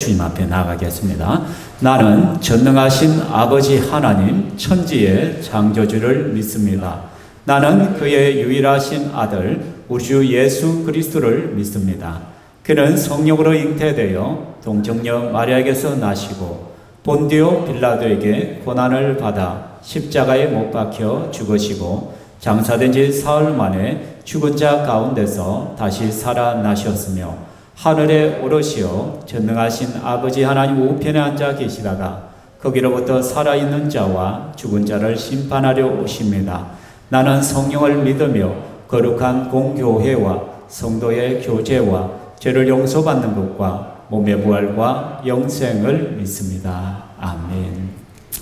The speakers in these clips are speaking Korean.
주님 앞에 나가겠습니다. 나는 전능하신 아버지 하나님 천지의 창조주를 믿습니다. 나는 그의 유일하신 아들 우리 주 예수 그리스도를 믿습니다. 그는 성령으로 잉태되어 동정녀 마리아에게서 나시고 본디오 빌라도에게 고난을 받아 십자가에 못 박혀 죽으시고 장사된 지 사흘 만에 죽은 자 가운데서 다시 살아나셨으며 하늘에 오르시어 전능하신 아버지 하나님 우편에 앉아 계시다가 거기로부터 살아있는 자와 죽은 자를 심판하려 오십니다. 나는 성령을 믿으며 거룩한 공교회와 성도의 교제와 죄를 용서받는 것과 몸의 부활과 영생을 믿습니다. 아멘.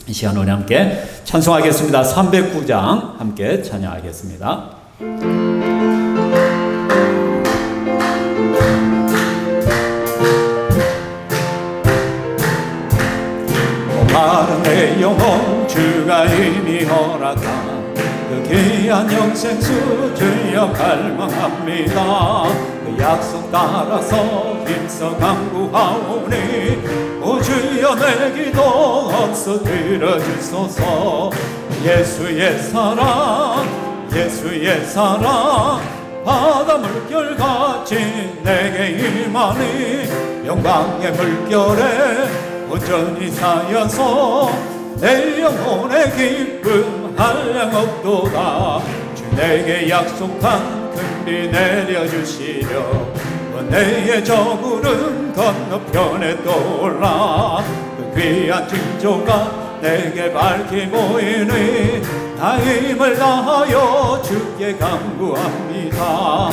이 시간 우리 함께 찬송하겠습니다. 309장 함께 찬양하겠습니다. 마른 내 영혼 주가 이미 허락한 그 귀한 영생수 주여 갈망합니다. 그 약속 따라서 힘써 간구하오니 오 주여 내 기도 없어 들어주소서. 예수의 사랑 예수의 사랑 바다 물결같이 내게 임하니 영광의 물결에 온전히 쌓여서 내 영혼의 기쁨 한량없도다. 주 내게 약속한 금비 내려주시려 내의 저 구름 건너편에 떠올라 그 귀한 징조가 내게 밝히 보이니 다 힘을 다하여 주께 간구합니다.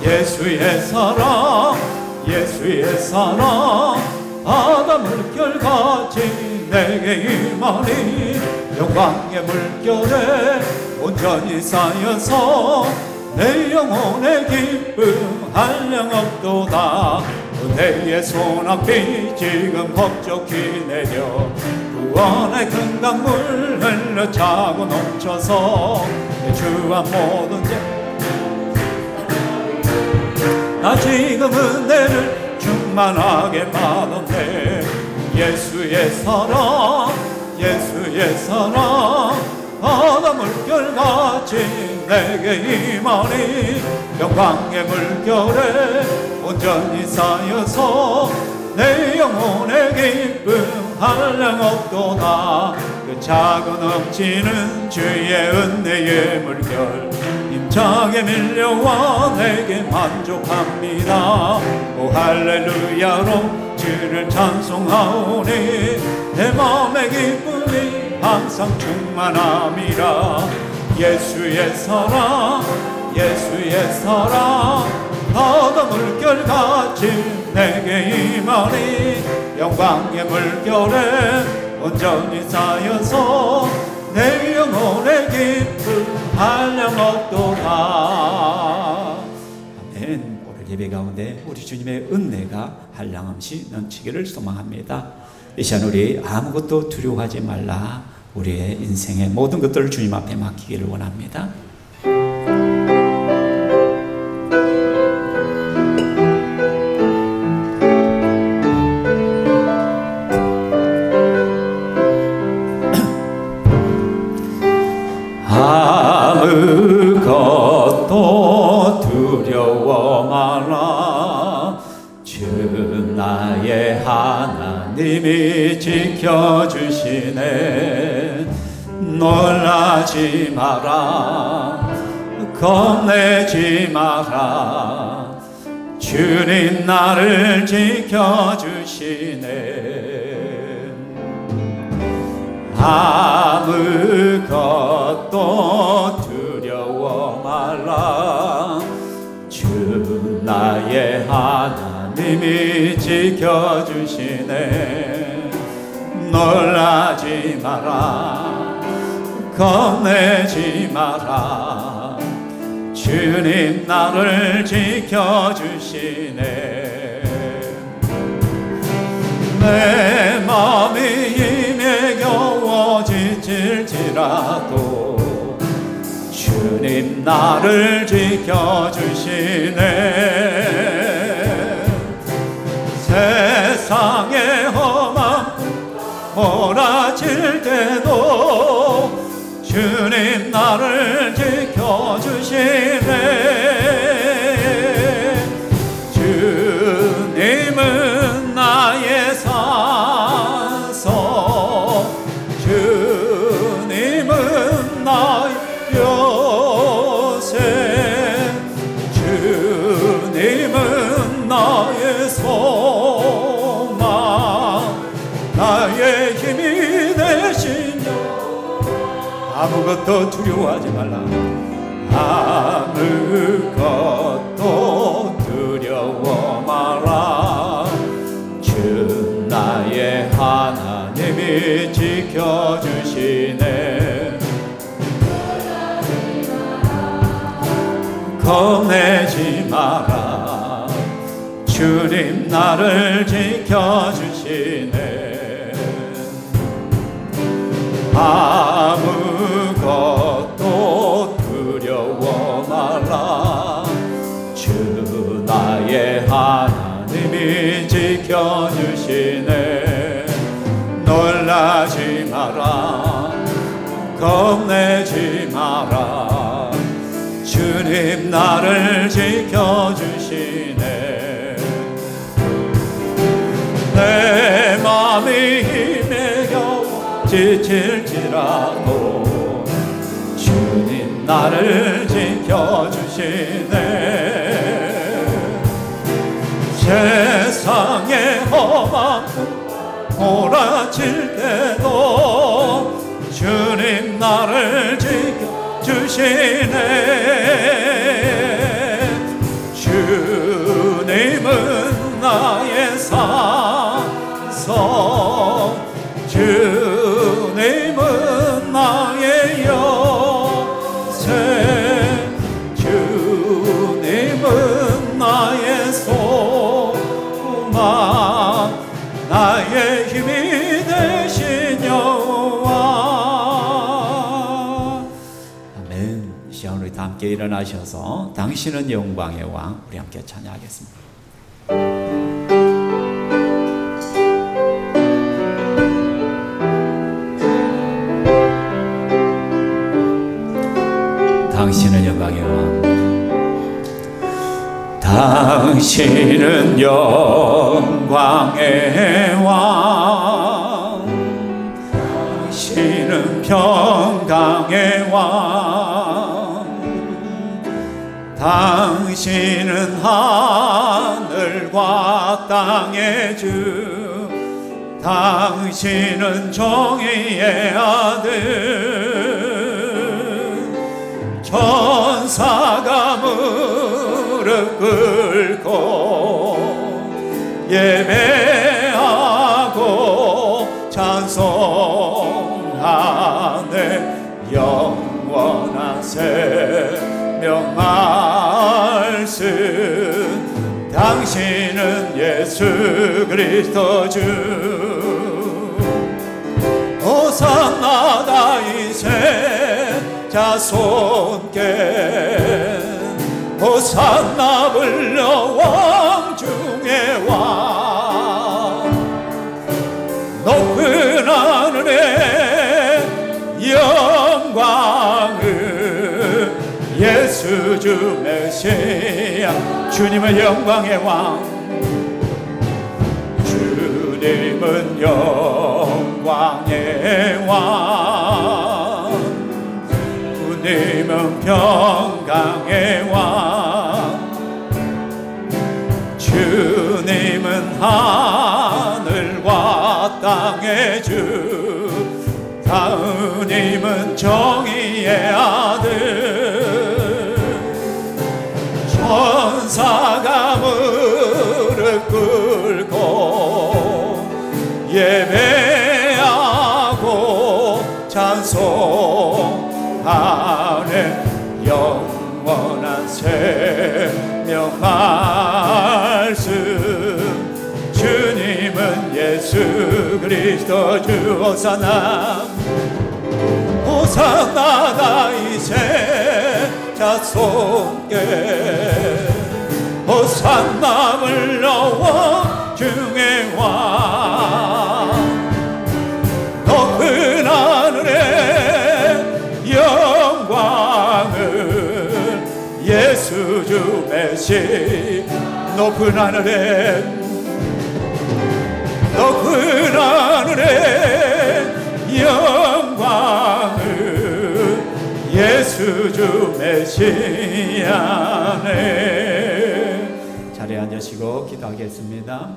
예수의 사랑 예수의 사랑 바다 물결같이 내게 임하니 영광의 물결에 온전히 쌓여서 내 영혼의 기쁨 한량없도다. 내의 손앞이 지금 벅적히 내려 구원의 큰 강물 흘러 차고 넘쳐서 내 주와 모든 죄 나 지금 은혜를 충만하게 받았네. 예수의 사랑 예수의 사랑 바다 물결같이 내게 임하니 영광의 물결에 온전히 쌓여서 내 영혼의 기쁨 한량없도다. 그 차고 넘치는 주의 은혜의 물결 힘차게 밀려와 내게 만족합니다. 오 할렐루야로 주를 찬송하오니 내 마음의 기쁨이 항상 충만함이라. 예수의 사랑 예수의 사랑 바다 물결같이 내게 임하니 영광의 물결에 온전히 쌓여서 내 영혼의 기쁨 한량없도다. 아멘. 오늘 예배 가운데 우리 주님의 은혜가 한량없이 넘치기를 소망합니다. 이 시간 우리 아무것도 두려워하지 말라. 우리의 인생의 모든 것들을 주님 앞에 맡기기를 원합니다. 아무것도 두려워 마라. 주 나의 하나님이 지켜주시네. 놀라지 마라 겁내지 마라. 주님 나를 지켜주시네. 아무것도 두려워 말라. 주 나의 하나님이 지켜주시네. 놀라지 마라 겁내지 마라. 주님 나를 지켜주시네. 내 마음이 힘에 겨워 지칠지라도 주님 나를 지켜주시네. 세상 세상의 험함 몰아칠 때도 주님 나를 지켜주시네. 주님은 나의 산성, 주님은 나의 요새, 주님은 나의 소망, 나의 힘이 되시며 아무것도 두려워하지 말라. 아무것도 두려워 마라. 주 나의 하나님이 지켜주시네. 겁내지 마라. 주님 나를 지켜주시네. 아무것도 두려워 마라. 주 나의 하나님이 지켜주시네. 놀라지 마라. 겁내지 마라. 주님 나를 지켜주시네. 내 맘이 힘에 겨워 지칠지라도 주님 나를 지켜주시네. 세상의 험함 몰아칠 때도 주님 나를 지켜주시네. 주님은 나의 산성, 주님은 나의 요새, 주님은 나의 소망, 나의 힘이 되신 여호와. 아멘. 이 시간 우리 다 함께 일어나셔서 당신은 영광의 왕, 우리 함께 찬양하겠습니다. 당신은 영광의 왕, 당신은 영광의 왕, 당신은 평강의 왕, 당신은 하늘과 땅의 주, 당신은 정의의 아들. 천사가 무릎 꿇고 예배하고 찬송하네. 영원한 생명 말씀, 당신은 예수 그리스도 주. 호산나 다윗의 자손께 호산나 불러 왕 중의 왕. 높은 하늘의 영광을 예수 주 메시아. 주님은 영광의 왕, 주님은 영광의 왕, 주님은 평강의 왕, 주님은 하늘과 땅의 주, 주님은 정의의 아들. 천사가 무릎 꿇고 예배하고 찬송하네. 영원한 생명 말씀, 주님은 예수 그리스도 주. 호산나 호산나 다윗의 자손께 호산나 불러 왕 중의 왕 높은 하늘의 영광을 예수 주 메시 높은 하늘의 영광을 예수 주 메시아네. 자리에 앉으시고 기도하겠습니다.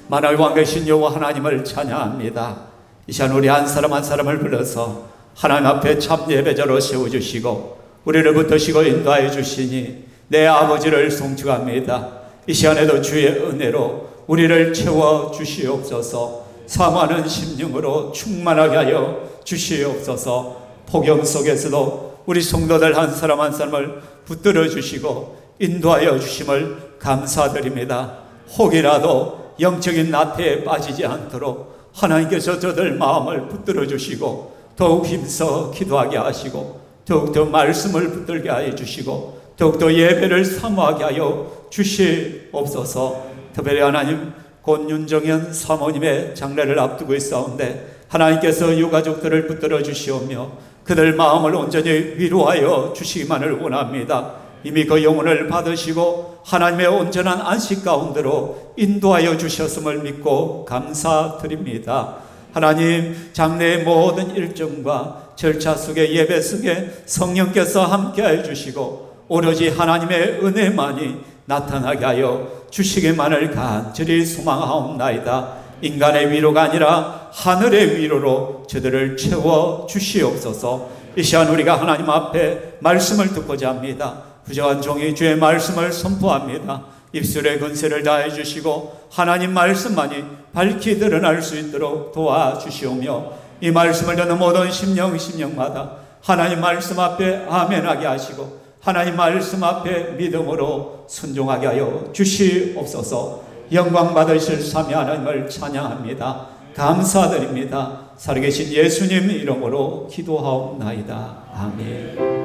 만왕의 왕 되신 여호와 하나님을 찬양합니다. 이 시간 우리 한 사람 한 사람을 불러서 하나님 앞에 참 예배자로 세워주시고 우리를 붙드시고 인도하여 주시니 내 아버지를 송축합니다. 이 시간에도 주의 은혜로 우리를 채워주시옵소서. 사모하는 심령으로 충만하게 하여 주시옵소서. 폭염 속에서도 우리 성도들 한 사람 한 사람을 붙들어 주시고 인도하여 주심을 감사드립니다. 혹이라도 영적인 나태에 빠지지 않도록 하나님께서 저들 마음을 붙들어 주시고 더욱 힘써 기도하게 하시고 더욱더 말씀을 붙들게 하여 주시고 더욱더 예배를 사모하게 하여 주시옵소서. 특별히 하나님 곧 윤정현 사모님의 장례를 앞두고 있사온데 하나님께서 유가족들을 붙들어 주시오며 그들 마음을 온전히 위로하여 주시기만을 원합니다. 이미 그 영혼을 받으시고 하나님의 온전한 안식 가운데로 인도하여 주셨음을 믿고 감사드립니다. 하나님 장래의 모든 일정과 절차 속에 예배 속에 성령께서 함께하여 주시고 오로지 하나님의 은혜만이 나타나게 하여 주시기만을 간절히 소망하옵나이다. 인간의 위로가 아니라 하늘의 위로로 저들을 채워 주시옵소서. 이 시간 우리가 하나님 앞에 말씀을 듣고자 합니다. 부정한 종이 주의 말씀을 선포합니다. 입술의 근세를 다해 주시고 하나님 말씀만이 밝히 드러날 수 있도록 도와주시오며 이 말씀을 듣는 모든 심령마다 하나님 말씀 앞에 아멘하게 하시고 하나님 말씀 앞에 믿음으로 순종하게 하여 주시옵소서. 영광 받으실 삼위 하나님을 찬양합니다. 감사드립니다. 살아계신 예수님 이름으로 기도하옵나이다. 아멘.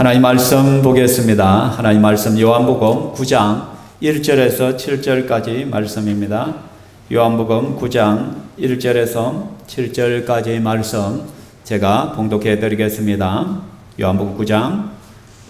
하나님 말씀 보겠습니다. 하나님 말씀 요한복음 9장 1절에서 7절까지 말씀입니다. 요한복음 9장 1절에서 7절까지 말씀 제가 봉독해 드리겠습니다. 요한복음 9장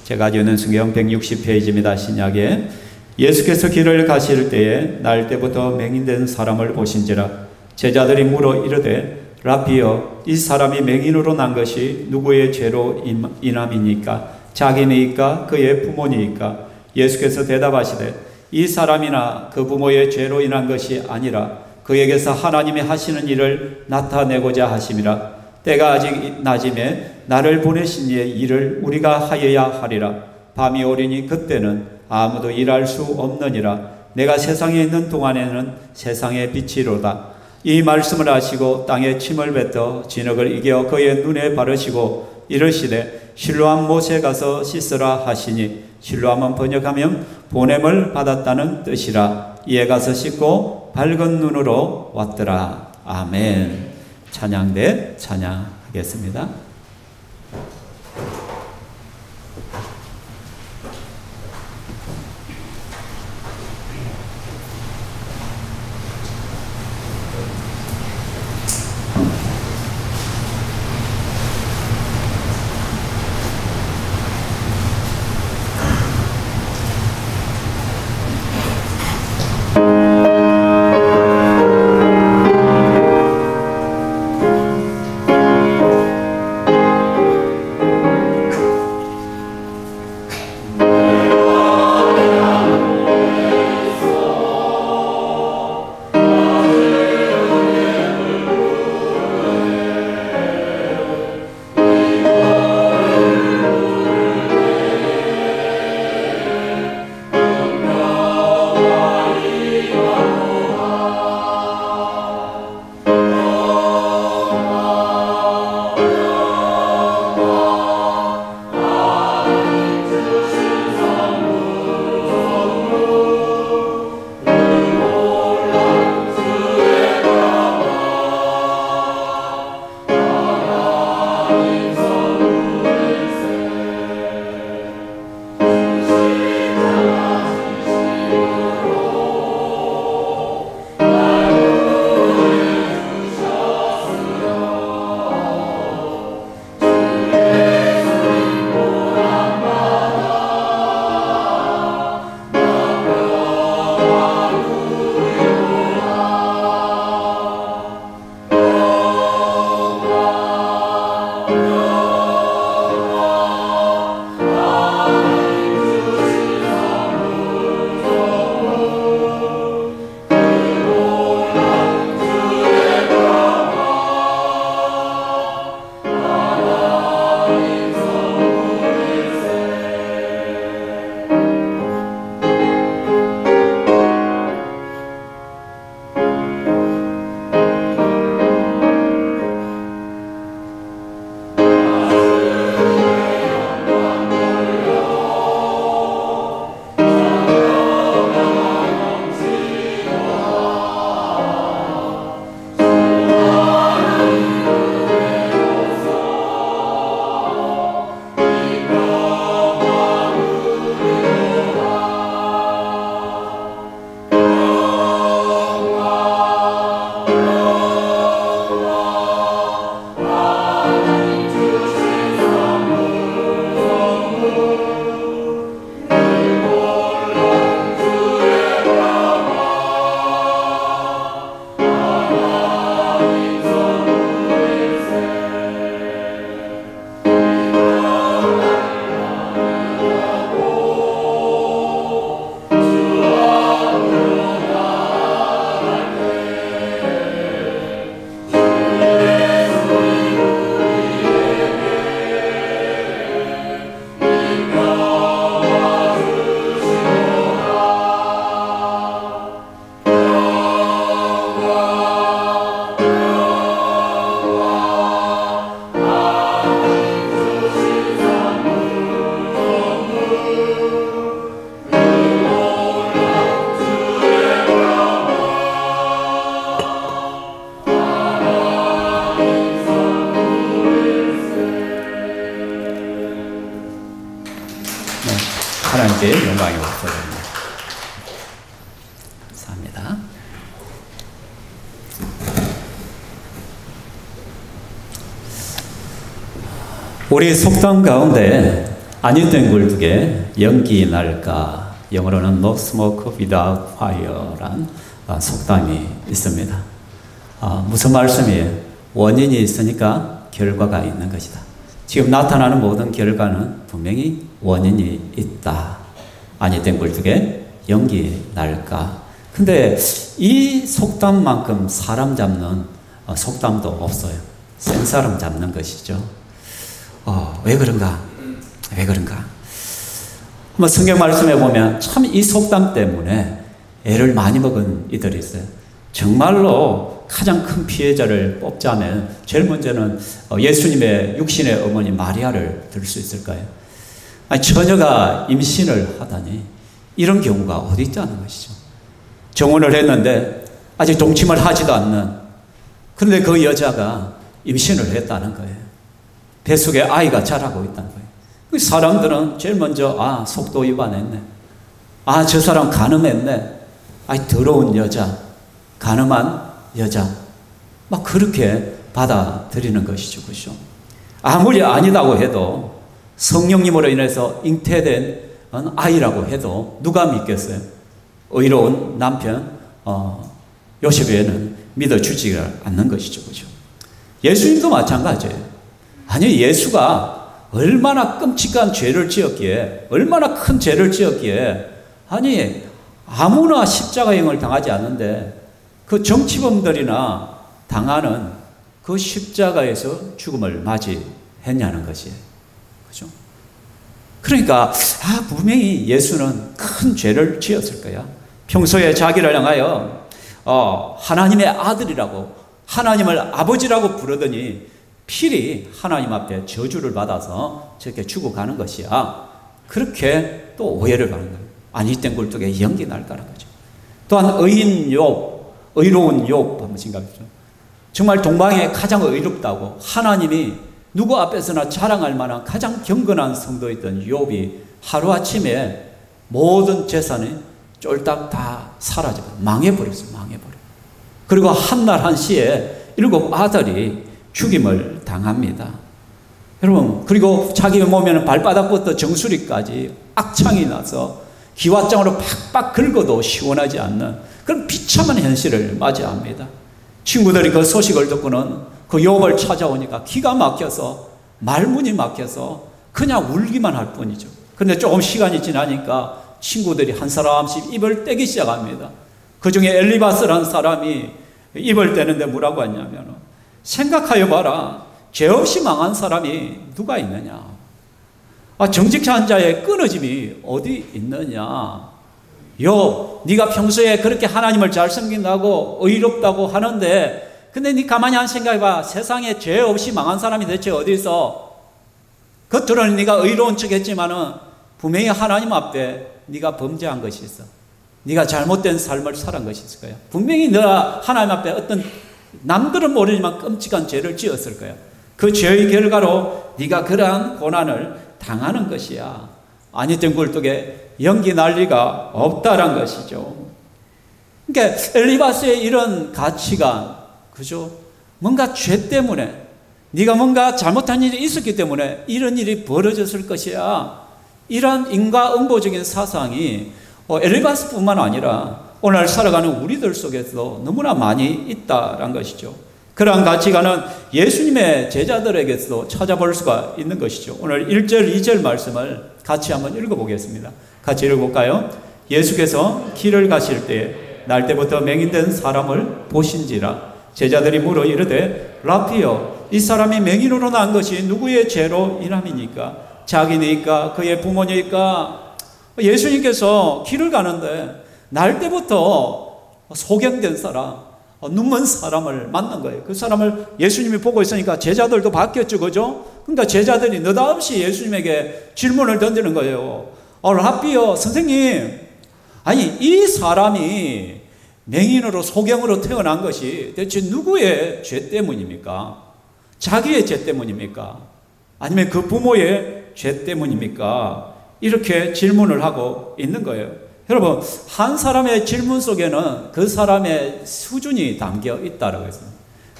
제가 읽는 성경 160페이지입니다. 신약에 예수께서 길을 가실 때에 날 때부터 맹인된 사람을 보신지라 제자들이 물어 이르되 라피여 이 사람이 맹인으로 난 것이 누구의 죄로 인함이니까 자기니까 그의 부모니까 예수께서 대답하시되 이 사람이나 그 부모의 죄로 인한 것이 아니라 그에게서 하나님이 하시는 일을 나타내고자 하심이라. 때가 아직 낮임에 나를 보내신 이의 일을 우리가 하여야 하리라. 밤이 오리니 그때는 아무도 일할 수 없느니라. 내가 세상에 있는 동안에는 세상의 빛이로다. 이 말씀을 하시고 땅에 침을 뱉어 진흙을 이겨 그의 눈에 바르시고 이르시되 실로암 못에 가서 씻으라 하시니 실로암은 번역하면 보냄을 받았다는 뜻이라. 이에 가서 씻고 밝은 눈으로 왔더라. 아멘. 찬양대 찬양하겠습니다. 하나님께 영광이 없어집니다. 감사합니다. 우리 속담 가운데 아니된 굴뚝에 연기 날까, 영어로는 No smoke without fire란 속담이 있습니다. 무슨 말씀이에요? 원인이 있으니까 결과가 있는 것이다. 지금 나타나는 모든 결과는 분명히 원인이 있다. 아니된 굴뚝에 연기 날까. 근데 이 속담만큼 사람 잡는 속담도 없어요. 센 사람 잡는 것이죠. 왜 그런가? 왜 그런가? 한번 성경 말씀에 보면 참 이 속담 때문에 애를 많이 먹은 이들이 있어요. 정말로 가장 큰 피해자를 뽑자면 제일 먼저는 예수님의 육신의 어머니 마리아를 들 수 있을까요? 아니, 처녀가 임신을 하다니 이런 경우가 어디 있다는 것이죠. 정혼을 했는데 아직 동침을 하지도 않는, 그런데 그 여자가 임신을 했다는 거예요. 뱃속에 아이가 자라고 있다는 거예요. 사람들은 제일 먼저 속도 위반했네. 저 사람 간음했네. 더러운 여자, 간음한 여자, 막 그렇게 받아들이는 것이죠. 그렇죠? 아무리 아니다고 해도 성령님으로 인해서 잉태된 아이라고 해도 누가 믿겠어요? 의로운 남편 요셉에는 믿어주지 않는 것이죠. 그렇죠? 예수님도 마찬가지예요. 아니, 예수가 얼마나 끔찍한 죄를 지었기에, 얼마나 큰 죄를 지었기에, 아니 아무나 십자가형을 당하지 않는데 그 정치범들이나 당하는 그 십자가에서 죽음을 맞이했냐는 것이에요. 그죠? 그러니까 분명히 예수는 큰 죄를 지었을 거야. 평소에 자기를 향하여 하나님의 아들이라고, 하나님을 아버지라고 부르더니 필히 하나님 앞에 저주를 받아서 저렇게 죽어가는 것이야. 그렇게 또 오해를 받는 거예요. 아니된 굴뚝에 연기 날까라는 거죠. 또한 의인 욥, 의로운 욥 한번 생각해 보죠. 정말 동방에 가장 의롭다고 하나님이 누구 앞에서나 자랑할 만한 가장 경건한 성도였던 욥이 하루아침에 모든 재산이 쫄딱 다 사라져 망해버렸어요. 망해버려. 그리고 한날 한시에 7 아들이 죽임을 당합니다. 여러분, 그리고 자기 몸에는 발바닥부터 정수리까지 악창이 나서 기왓장으로 팍팍 긁어도 시원하지 않는 그런 비참한 현실을 맞이합니다. 친구들이 그 소식을 듣고는 그 욥을 찾아오니까 기가 막혀서, 말문이 막혀서 그냥 울기만 할 뿐이죠. 그런데 조금 시간이 지나니까 친구들이 한 사람씩 입을 떼기 시작합니다. 그 중에 엘리바스라는 사람이 입을 떼는데 뭐라고 했냐면, 생각하여 봐라. 죄 없이 망한 사람이 누가 있느냐? 정직한 자의 끊어짐이 어디 있느냐? 네가 평소에 그렇게 하나님을 잘 섬긴다고 의롭다고 하는데, 근데 네 가만히 한 생각해봐. 세상에 죄 없이 망한 사람이 대체 어디 있어? 겉으로는 네가 의로운 척 했지만은 분명히 하나님 앞에 네가 범죄한 것이 있어. 네가 잘못된 삶을 살은 것이 있을 거야. 분명히 너가 하나님 앞에 어떤 남들은 모르지만 끔찍한 죄를 지었을 거야. 그 죄의 결과로 네가 그러한 고난을 당하는 것이야. 아니된 굴뚝에 연기 날 리가 없다란 것이죠. 그러니까 엘리바스의 이런 가치관, 그죠? 뭔가 죄 때문에, 네가 뭔가 잘못한 일이 있었기 때문에 이런 일이 벌어졌을 것이야. 이런 인과응보적인 사상이 엘리바스뿐만 아니라 오늘 살아가는 우리들 속에서 너무나 많이 있다는 것이죠. 그러한 가치관은 예수님의 제자들에게서도 찾아볼 수가 있는 것이죠. 오늘 1절, 2절 말씀을 같이 한번 읽어보겠습니다. 같이 읽어볼까요? 예수께서 길을 가실 때 날 때부터 맹인된 사람을 보신지라. 제자들이 물어 이르되 라피여, 이 사람이 맹인으로 난 것이 누구의 죄로 인함이니까? 자기니까? 그의 부모니까? 예수님께서 길을 가는데 날 때부터 소경된 사람, 눈먼 사람을 만난 거예요. 그 사람을 예수님이 보고 있으니까 제자들도 바뀌었죠. 그죠? 그러니까 제자들이 느닷없이 예수님에게 질문을 던지는 거예요. 라피여, 선생님, 아니 이 사람이 맹인으로 소경으로 태어난 것이 대체 누구의 죄 때문입니까? 자기의 죄 때문입니까? 아니면 그 부모의 죄 때문입니까? 이렇게 질문을 하고 있는 거예요. 여러분, 한 사람의 질문 속에는 그 사람의 수준이 담겨 있다라고 했어요.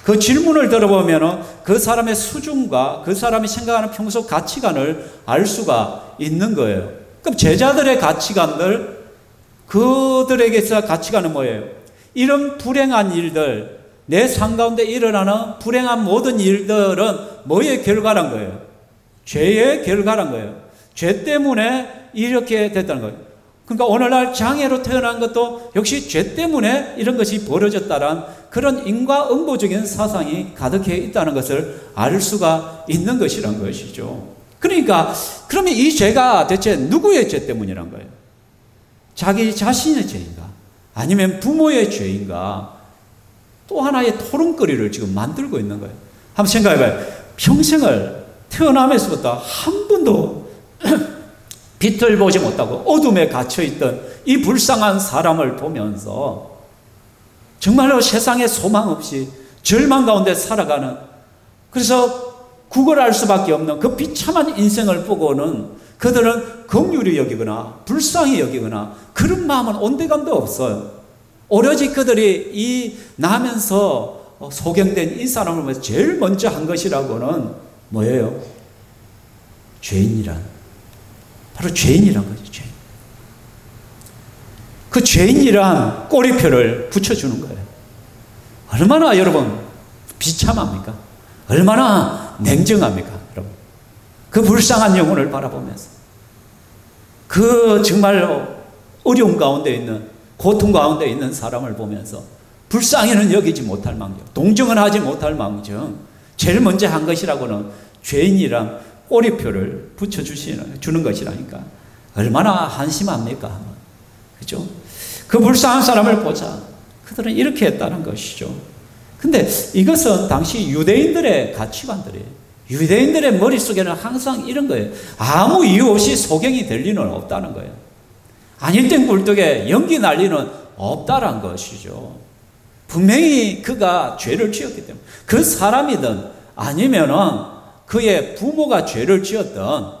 그 질문을 들어보면 그 사람의 수준과 그 사람이 생각하는 평소 가치관을 알 수가 있는 거예요. 그럼 제자들의 가치관들, 그들에게서 가치관은 뭐예요? 이런 불행한 일들, 내 삶 가운데 일어나는 불행한 모든 일들은 뭐의 결과란 거예요? 죄의 결과란 거예요. 죄 때문에 이렇게 됐다는 거예요. 그러니까 오늘날 장애로 태어난 것도 역시 죄 때문에 이런 것이 벌어졌다는 그런 인과응보적인 사상이 가득해 있다는 것을 알 수가 있는 것이란 것이죠. 그러니까 그러면 이 죄가 대체 누구의 죄 때문이란 거예요? 자기 자신의 죄인가? 아니면 부모의 죄인가? 또 하나의 토론거리를 지금 만들고 있는 거예요. 한번 생각해봐요. 평생을 태어나면서부터 한 번도 빛을 보지 못하고 어둠에 갇혀있던 이 불쌍한 사람을 보면서 정말로 세상에 소망 없이 절망 가운데 살아가는, 그래서 구걸할 수밖에 없는 그 비참한 인생을 보고는 그들은 긍휼히 여기거나 불쌍히 여기거나 그런 마음은 온데간도 없어요. 오로지 그들이 이 나면서 소경된 이 사람을 보면서 제일 먼저 한 것이라고는 뭐예요? 죄인이란, 바로 죄인이란 거죠. 죄인. 그 죄인이란 꼬리표를 붙여주는 거예요. 얼마나 여러분 비참합니까? 얼마나 냉정합니까? 여러분, 그 불쌍한 영혼을 바라보면서 그 정말 어려움 가운데 있는, 고통 가운데 있는 사람을 보면서 불쌍히는 여기지 못할 망정, 동정은 하지 못할 망정, 제일 먼저 한 것이라고는 죄인이란 꼬리표를 붙여주는 것이라니까 얼마나 한심합니까? 그죠? 그 불쌍한 사람을 보자. 그들은 이렇게 했다는 것이죠. 근데 이것은 당시 유대인들의 가치관들이에요. 유대인들의 머릿속에는 항상 이런 거예요. 아무 이유 없이 소경이 될 리는 없다는 거예요. 아닐 땐 굴뚝에 연기 날 리는 없다는 것이죠. 분명히 그가 죄를 지었기 때문에, 그 사람이든 아니면은 그의 부모가 죄를 지었던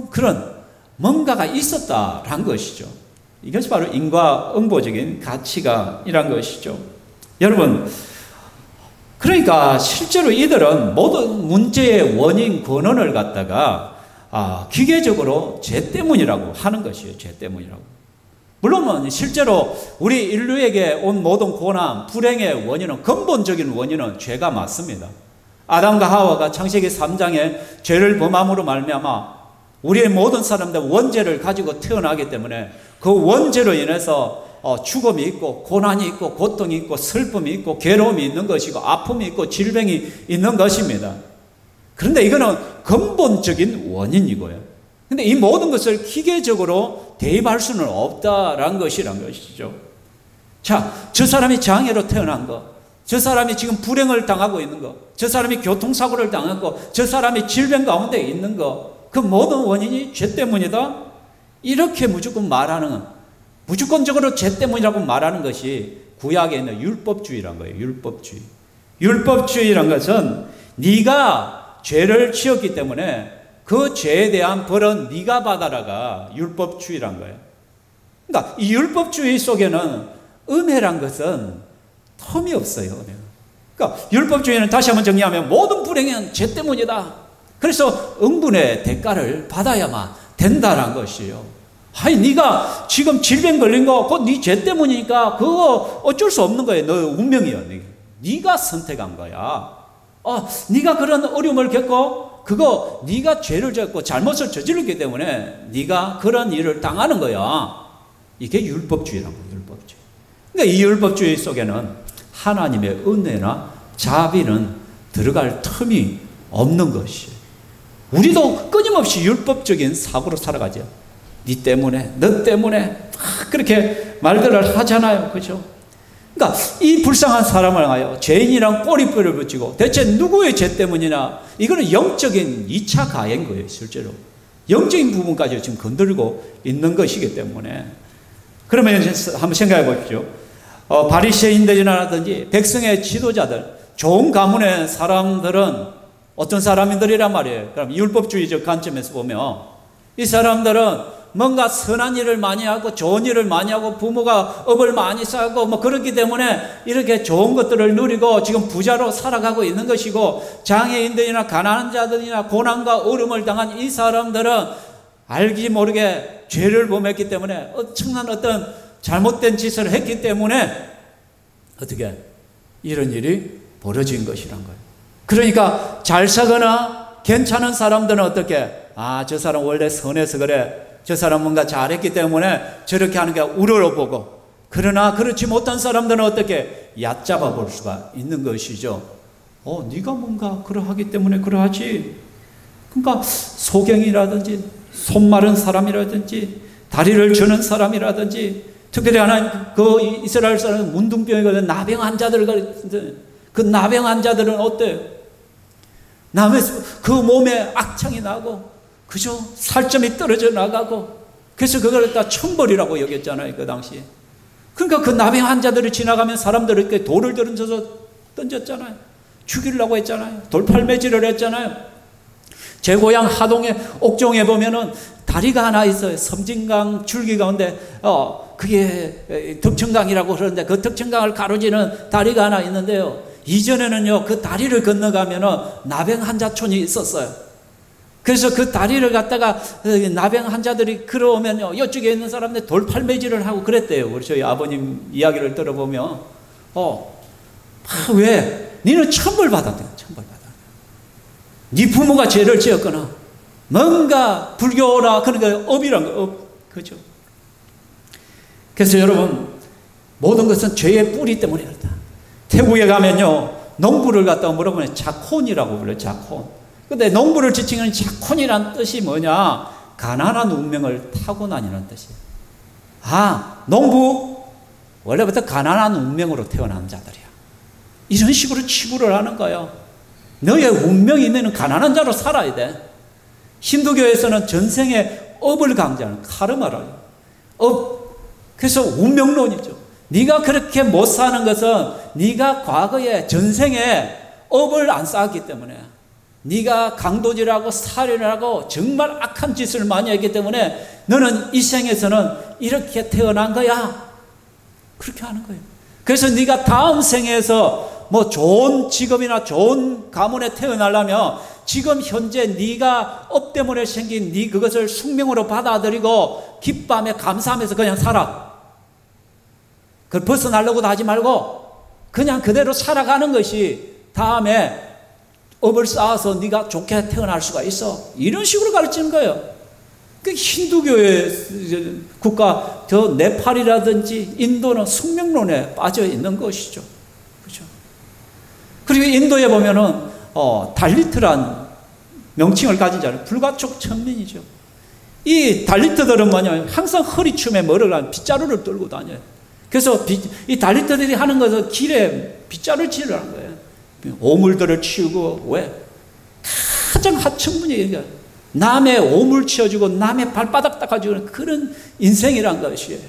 그런 뭔가가 있었다라는 것이죠. 이것이 바로 인과응보적인 가치관이란 것이죠. 여러분, 그러니까 실제로 이들은 모든 문제의 원인 근원을 갖다가 기계적으로 죄 때문이라고 하는 것이에요. 죄 때문이라고. 물론 실제로 우리 인류에게 온 모든 고난, 불행의 원인은, 근본적인 원인은 죄가 맞습니다. 아담과 하와가 창세기 3장에 죄를 범함으로 말미암아 우리의 모든 사람들 원죄를 가지고 태어나기 때문에 그 원죄로 인해서 죽음이 있고 고난이 있고 고통이 있고 슬픔이 있고 괴로움이 있는 것이고 아픔이 있고 질병이 있는 것입니다. 그런데 이거는 근본적인 원인이고요. 그런데 이 모든 것을 기계적으로 대입할 수는 없다라는 것이란 것이죠. 자, 저 사람이 장애로 태어난 것, 저 사람이 지금 불행을 당하고 있는 것, 저 사람이 교통사고를 당하고 저 사람이 질병 가운데 있는 것, 그 모든 원인이 죄 때문이다? 이렇게 무조건 말하는, 무조건적으로 죄 때문이라고 말하는 것이 구약에 있는 율법주의란 거예요. 율법주의. 율법주의란 것은 네가 죄를 지었기 때문에 그 죄에 대한 벌은 네가 받아라가 율법주의란 거예요. 그러니까 이 율법주의 속에는 은혜란 것은 텀이 없어요. 그러니까 율법주의는 다시 한번 정리하면 모든 불행은 죄 때문이다. 그래서 응분의 대가를 받아야만 된다는 것이에요. 아니, 네가 지금 질병 걸린 거 그거 네 죄 때문이니까 그거 어쩔 수 없는 거예요. 너 운명이야. 네가 선택한 거야. 네가 그런 어려움을 겪고 그거 네가 죄를 졌고 잘못을 저질렀기 때문에 네가 그런 일을 당하는 거야. 이게 율법주의라고. 율법주의. 그러니까 이 율법주의 속에는 하나님의 은혜나 자비는 들어갈 틈이 없는 것이에요. 우리도 끊임없이 율법적인 사고로 살아가죠. 네 때문에, 너 때문에 그렇게 말들을 하잖아요. 그렇죠? 그러니까 이 불쌍한 사람을 하여 죄인이랑 꼬리뼈를 붙이고 대체 누구의 죄 때문이냐? 이거는 영적인 2차 가해인 거예요. 실제로 영적인 부분까지 지금 건들고 있는 것이기 때문에. 그러면 한번 생각해 보십시오. 바리새인들이라든지 백성의 지도자들, 좋은 가문의 사람들은 어떤 사람들이란 말이에요. 그럼 율법주의적 관점에서 보면 이 사람들은 뭔가 선한 일을 많이 하고 좋은 일을 많이 하고 부모가 업을 많이 쌓고 뭐 그렇기 때문에 이렇게 좋은 것들을 누리고 지금 부자로 살아가고 있는 것이고, 장애인들이나 가난한 자들이나 고난과 어려움을 당한 이 사람들은 알기 모르게 죄를 범했기 때문에 엄청난 어떤 잘못된 짓을 했기 때문에 어떻게 이런 일이 벌어진 것이란 거예요. 그러니까 잘 사거나 괜찮은 사람들은 어떻게, 저 사람 원래 선해서 그래, 저 사람 뭔가 잘했기 때문에 저렇게 하는 게 우러러보고, 그러나 그렇지 못한 사람들은 어떻게 얕잡아 볼 수가 있는 것이죠. 네가 뭔가 그러하기 때문에 그러하지. 그러니까 소경이라든지 손 마른 사람이라든지 다리를 저는 사람이라든지, 특별히 하나님 그 이스라엘 사람은 문둥병이거든, 나병 환자들, 그 나병 환자들은 어때요? 남의 그 몸에 악창이 나고, 그죠? 살점이 떨어져 나가고, 그래서 그걸 다 천벌이라고 여겼잖아요, 그 당시에. 그러니까 그 나병 환자들이 지나가면 사람들을 이렇게 돌을 들어서 던졌잖아요. 죽이려고 했잖아요. 돌팔매질을 했잖아요. 제 고향 하동의 옥종에 보면은 다리가 하나 있어요. 섬진강 줄기 가운데, 그게 덕천강이라고 그러는데 그 덕천강을 가로지는 다리가 하나 있는데요. 이전에는요, 그 다리를 건너가면은 나병 환자촌이 있었어요. 그래서 그 다리를 갖다가 나병 환자들이 걸어오면요, 이쪽에 있는 사람들 돌팔매질을 하고 그랬대요. 우리 저희 아버님 이야기를 들어보면, 왜? 니는 천벌 받았대. 천벌 받아. 네 부모가 죄를 지었거나, 뭔가 불교라, 그러니까 업이란 거, 업. 그죠? 그래서 여러분, 모든 것은 죄의 뿌리 때문에 그렇다. 태국에 가면요, 농부를 갖다가 물어보면 자콘이라고 불러요, 자콘. 근데 농부를 지칭하는 자콘이란 뜻이 뭐냐? 가난한 운명을 타고난이라는 뜻이에요. 농부, 원래부터 가난한 운명으로 태어난 자들이야. 이런 식으로 치부를 하는 거예요. 너의 운명이 너는 가난한 자로 살아야 돼. 힌두교에서는 전생에 업을 강조하는 카르마라요. 그래서 운명론이죠. 네가 그렇게 못 사는 것은 네가 과거에 전생에 업을 안 쌓았기 때문에, 네가 강도질하고 살인하고 정말 악한 짓을 많이 했기 때문에 너는 이 생에서는 이렇게 태어난 거야. 그렇게 하는 거예요. 그래서 네가 다음 생에서 뭐 좋은 직업이나 좋은 가문에 태어나려면 지금 현재 네가 업 때문에 생긴 네 그것을 숙명으로 받아들이고 기뻐하며 감사하면서 그냥 살아. 그걸 벗어나려고도 하지 말고 그냥 그대로 살아가는 것이 다음에 업을 쌓아서 네가 좋게 태어날 수가 있어. 이런 식으로 가르치는 거예요. 그 힌두교의 국가, 저 네팔이라든지 인도는 숙명론에 빠져 있는 것이죠. 그렇죠? 그리고 인도에 보면은 달리트란 명칭을 가진 자는 불가촉 천민이죠. 이 달리트들은 뭐냐, 항상 허리춤에 뭐를 하는 빗자루를 들고 다녀요. 그래서 이 달리트들이 하는 것은 길에 빗자루를 치려는 거예요. 오물들을 치우고, 왜? 가장 하층분이 남의 오물 치워주고 남의 발바닥 닦아주는 그런 인생이란 것이에요.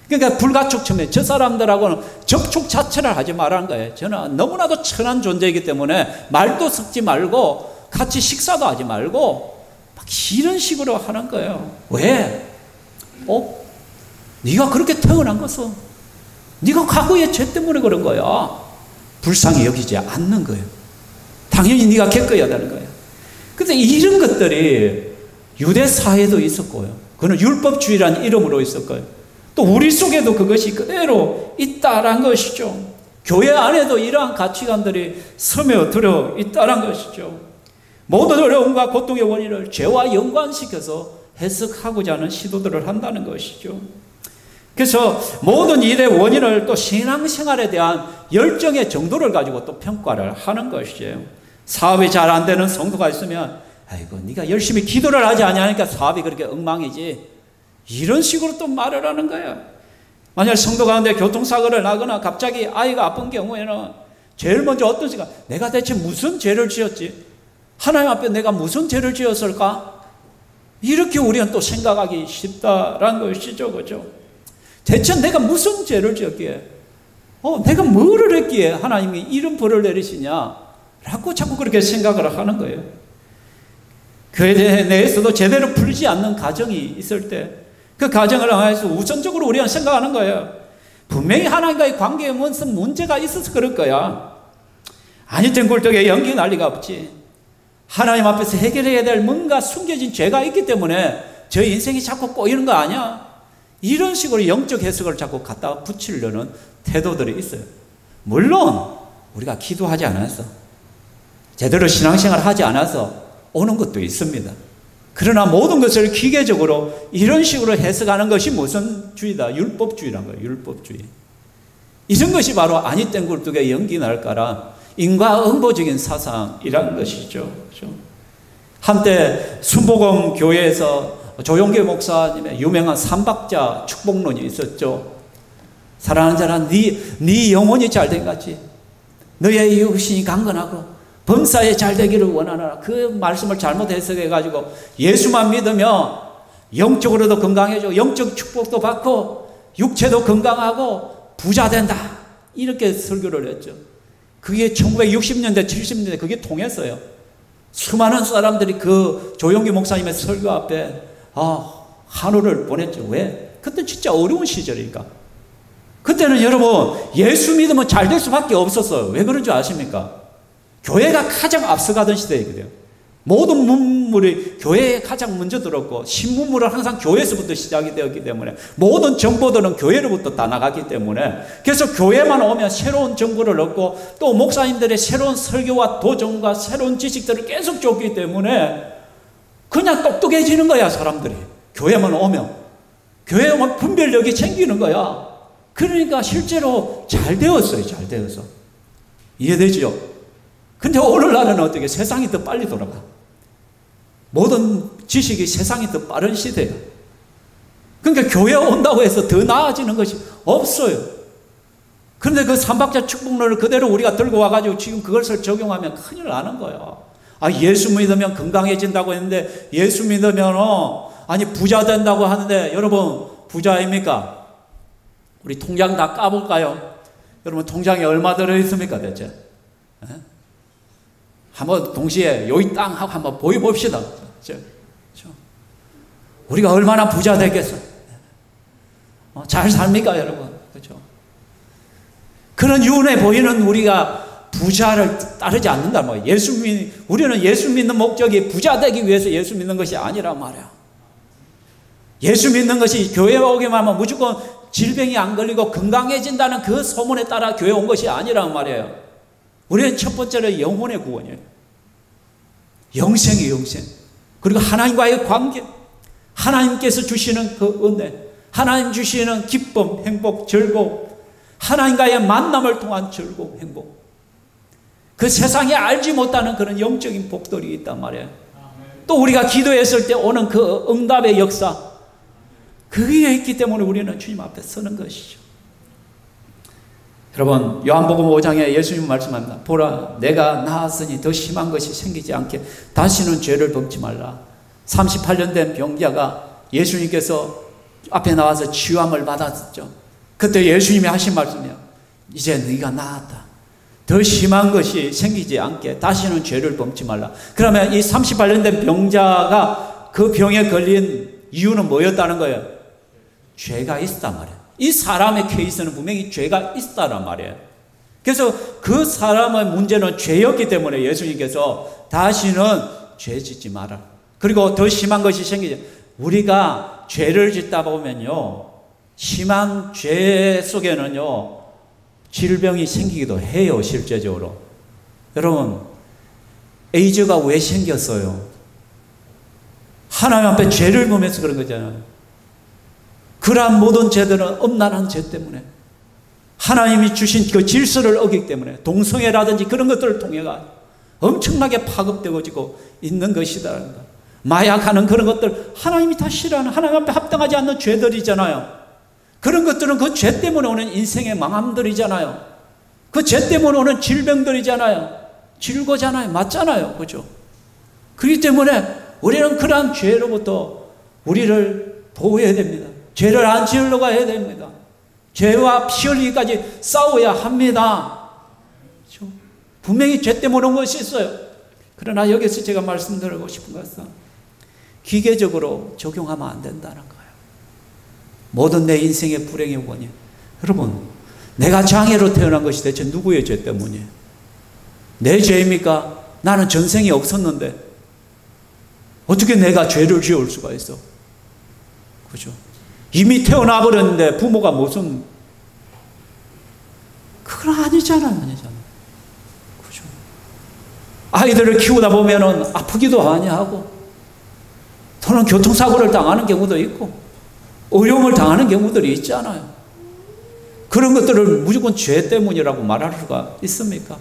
그러니까 불가촉 천민, 저 사람들하고는 접촉 자체를 하지 말라는 거예요. 저는 너무나도 천한 존재이기 때문에 말도 섞지 말고 같이 식사도 하지 말고 막 이런 식으로 하는 거예요. 왜? 네가 그렇게 태어난 것은 네가 과거의 죄 때문에 그런 거야. 불쌍히 여기지 않는 거예요. 당연히 네가 겪어야 되는 거예요. 그런데 이런 것들이 유대 사회에도 있었고요. 그는 율법주의라는 이름으로 있었고요. 또 우리 속에도 그것이 그대로 있다란 것이죠. 교회 안에도 이러한 가치관들이 스며들어 있다란 것이죠. 모든 어려움과 고통의 원인을 죄와 연관시켜서 해석하고자 하는 시도들을 한다는 것이죠. 그래서 모든 일의 원인을 또 신앙생활에 대한 열정의 정도를 가지고 또 평가를 하는 것이에요. 사업이 잘 안 되는 성도가 있으면, 아이고 네가 열심히 기도를 하지 않으니까 사업이 그렇게 엉망이지, 이런 식으로 또 말을 하는 거예요. 만약 성도 가운데 교통사고를 나거나 갑자기 아이가 아픈 경우에는 제일 먼저 어떤 생각, 내가 대체 무슨 죄를 지었지? 하나님 앞에 내가 무슨 죄를 지었을까? 이렇게 우리는 또 생각하기 쉽다라는 것이죠. 그죠? 대체 내가 무슨 죄를 지었기에, 내가 뭐를 했기에 하나님이 이런 벌을 내리시냐? 라고 자꾸 그렇게 생각을 하는 거예요. 교회 내에서도 제대로 풀리지 않는 가정이 있을 때 그 가정을 향해서 우선적으로 우리는 생각하는 거예요. 분명히 하나님과의 관계에 무슨 문제가 있어서 그럴 거야. 아니든 굴뚝에 연기 난리가 없지. 하나님 앞에서 해결해야 될 뭔가 숨겨진 죄가 있기 때문에 저 인생이 자꾸 꼬이는 거 아니야. 이런 식으로 영적 해석을 자꾸 갖다 붙이려는 태도들이 있어요. 물론 우리가 기도하지 않아서 제대로 신앙생활을 하지 않아서 오는 것도 있습니다. 그러나 모든 것을 기계적으로 이런 식으로 해석하는 것이 무슨 주의다? 율법주의란 거예요. 율법주의. 이런 것이 바로 아니 땐 굴뚝에 연기 날까라 인과응보적인 사상이라는 것이죠. 그렇죠? 한때 순복음 교회에서 조용기 목사님의 유명한 삼박자 축복론이 있었죠. 사랑하는 자는 네 영혼이 잘된 같이 너의 이웃이 강건하고 범사에 잘 되기를 원하노라. 그 말씀을 잘못 해석해가지고 예수만 믿으면 영적으로도 건강해지고 영적 축복도 받고 육체도 건강하고 부자 된다. 이렇게 설교를 했죠. 그게 1960년대 70년대 그게 통했어요. 수많은 사람들이 그 조용기 목사님의 설교 앞에 한우를 보냈죠. 왜? 그때 진짜 어려운 시절이니까. 그때는 여러분 예수 믿으면 잘 될 수밖에 없었어요. 왜 그런 줄 아십니까? 교회가 가장 앞서가던 시대이거든요. 모든 문물이 교회에 가장 먼저 들었고 신문물은 항상 교회에서부터 시작이 되었기 때문에 모든 정보들은 교회로부터 다 나갔기 때문에 그래서 교회만 오면 새로운 정보를 얻고 또 목사님들의 새로운 설교와 도전과 새로운 지식들을 계속 줬기 때문에 그냥 똑똑해지는 거야. 사람들이 교회만 오면 교회에 오면 분별력이 생기는 거야. 그러니까 실제로 잘 되었어요. 잘 되어서 이해되죠? 근데 오늘날은 어떻게 세상이 더 빨리 돌아가. 모든 지식이 세상이 더 빠른 시대예요. 그러니까 교회에 온다고 해서 더 나아지는 것이 없어요. 그런데 그 삼박자 축복론을 그대로 우리가 들고 와가지고 지금 그것을 적용하면 큰일 나는 거예요. 예수 믿으면 건강해진다고 했는데 예수 믿으면 부자 된다고 하는데 여러분 부자입니까? 우리 통장 다 까볼까요? 여러분 통장에 얼마 들어있습니까 대체? 한번 동시에 여기 땅 하고 한번 보여봅시다. 우리가 얼마나 부자 되겠어? 잘 삽니까 여러분? 그렇죠? 그런 윤회 보이는 우리가 부자를 따르지 않는다 말이에요. 우리는 예수 믿는 목적이 부자 되기 위해서 예수 믿는 것이 아니란 말이야. 예수 믿는 것이 교회에 오기만 하면 무조건 질병이 안 걸리고 건강해진다는 그 소문에 따라 교회에 온 것이 아니란 말이에요. 우리는 첫 번째로 영혼의 구원이에요. 영생이에요. 영생. 그리고 하나님과의 관계, 하나님께서 주시는 그 은혜, 하나님 주시는 기쁨, 행복, 즐거움, 하나님과의 만남을 통한 즐거움, 행복, 그 세상에 알지 못하는 그런 영적인 복들이 있단 말이에요. 또 우리가 기도했을 때 오는 그 응답의 역사, 그게 있기 때문에 우리는 주님 앞에 서는 것이죠. 여러분 요한복음 5장에 예수님 말씀합니다. 보라 내가 나았으니 더 심한 것이 생기지 않게 다시는 죄를 범치 말라. 38년 된 병자가 예수님께서 앞에 나와서 치유함을 받았죠. 그때 예수님이 하신 말씀이에요. 이제 네가 나았다. 더 심한 것이 생기지 않게 다시는 죄를 범치 말라. 그러면 이 38년 된 병자가 그 병에 걸린 이유는 뭐였다는 거예요? 죄가 있었단 말이에요. 이 사람의 케이스는 분명히 죄가 있다란 말이에요. 그래서 그 사람의 문제는 죄였기 때문에 예수님께서 다시는 죄 짓지 마라. 그리고 더 심한 것이 생기죠. 우리가 죄를 짓다 보면요, 심한 죄 속에는요 질병이 생기기도 해요. 실제적으로 여러분 에이즈가 왜 생겼어요? 하나님 앞에 죄를 범해서 그런 거잖아요. 그러한 모든 죄들은 엄란한 죄 때문에, 하나님이 주신 그 질서를 어기기 때문에, 동성애라든지 그런 것들을 통해가 엄청나게 파급되어지고 있는 것이다. 마약하는 그런 것들 하나님이 다 싫어하는, 하나님 앞에 합당하지 않는 죄들이잖아요. 그런 것들은 그 죄 때문에 오는 인생의 망함들이잖아요. 그 죄 때문에 오는 질병들이잖아요. 질고잖아요. 맞잖아요. 그죠? 그렇기 때문에 우리는 그러한 죄로부터 우리를 보호해야 됩니다. 죄를 안 지으려고 해야 됩니다. 죄와 피 흘리기까지 싸워야 합니다. 그렇죠? 분명히 죄 때문에 온 것이 있어요. 그러나 여기서 제가 말씀드리고 싶은 것은 기계적으로 적용하면 안 된다는 거예요. 모든 내 인생의 불행의 원인. 여러분, 내가 장애로 태어난 것이 대체 누구의 죄 때문이에요? 내 죄입니까? 나는 전생이 없었는데 어떻게 내가 죄를 지을 수가 있어? 그죠? 이미 태어나 버렸는데 부모가 무슨, 그건 아니잖아요. 그죠? 아이들을 키우다 보면은 아프기도 많이 하고, 또는 교통사고를 당하는 경우도 있고, 어려움을 당하는 경우들이 있잖아요. 그런 것들을 무조건 죄 때문이라고 말할 수가 있습니까?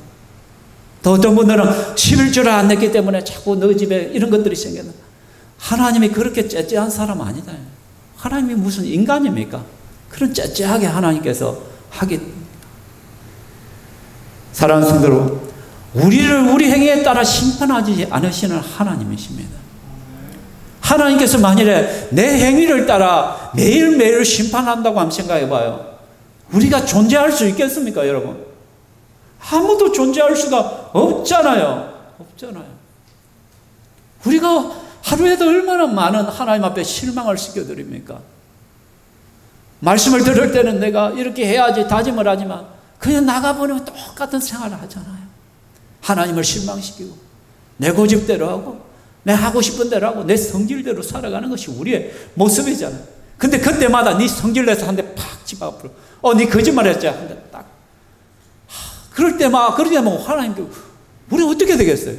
또 어떤 분들은 11조를 안 냈기 때문에 자꾸 너 집에 이런 것들이 생겼다. 하나님이 그렇게 째째한 사람 아니다. 하나님이 무슨 인간입니까? 그런 째째하게 하나님께서 하기. 사랑하는 성도로, 우리를 우리 행위에 따라 심판하지 않으시는 하나님이십니다. 하나님께서 만일에 내 행위를 따라 매일매일 심판한다고 한번 생각해 봐요. 우리가 존재할 수 있겠습니까, 여러분? 아무도 존재할 수가 없잖아요. 우리가 하루에도 얼마나 많은 하나님 앞에 실망을 시켜드립니까? 말씀을 들을 때는 내가 이렇게 해야지 다짐을 하지만 그냥 나가보면 똑같은 생활을 하잖아요. 하나님을 실망시키고 내 고집대로 하고 내 하고 싶은 대로 하고 내 성질대로 살아가는 것이 우리의 모습이잖아요. 근데 그때마다 네 성질내서 한 대 팍 집 앞으로 네 거짓말했지 한 대 딱. 그럴 때마다 하나님께 우리 어떻게 되겠어요?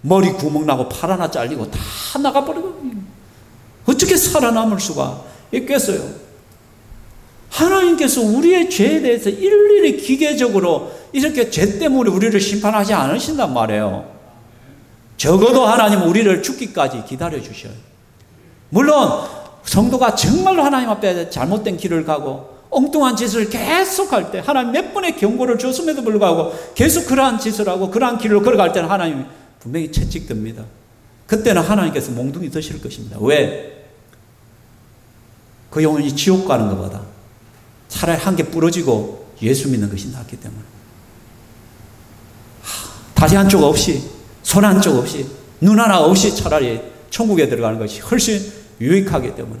머리 구멍 나고 팔 하나 잘리고 다 나가버리고 어떻게 살아남을 수가 있겠어요? 하나님께서 우리의 죄에 대해서 일일이 기계적으로 이렇게 죄 때문에 우리를 심판하지 않으신단 말이에요. 적어도 하나님은 우리를 죽기까지 기다려 주셔요. 물론 성도가 정말로 하나님 앞에 잘못된 길을 가고 엉뚱한 짓을 계속 할 때 하나님 몇 번의 경고를 줬음에도 불구하고 계속 그러한 짓을 하고 그러한 길로 걸어갈 때는 하나님이 분명히 채찍듭니다. 그때는 하나님께서 몽둥이 드실 것입니다. 왜? 그 영혼이 지옥 가는 것보다 차라리 한 개 부러지고 예수 믿는 것이 낫기 때문에 다리 한쪽 없이 손 한쪽 없이 눈 하나 없이 차라리 천국에 들어가는 것이 훨씬 유익하기 때문에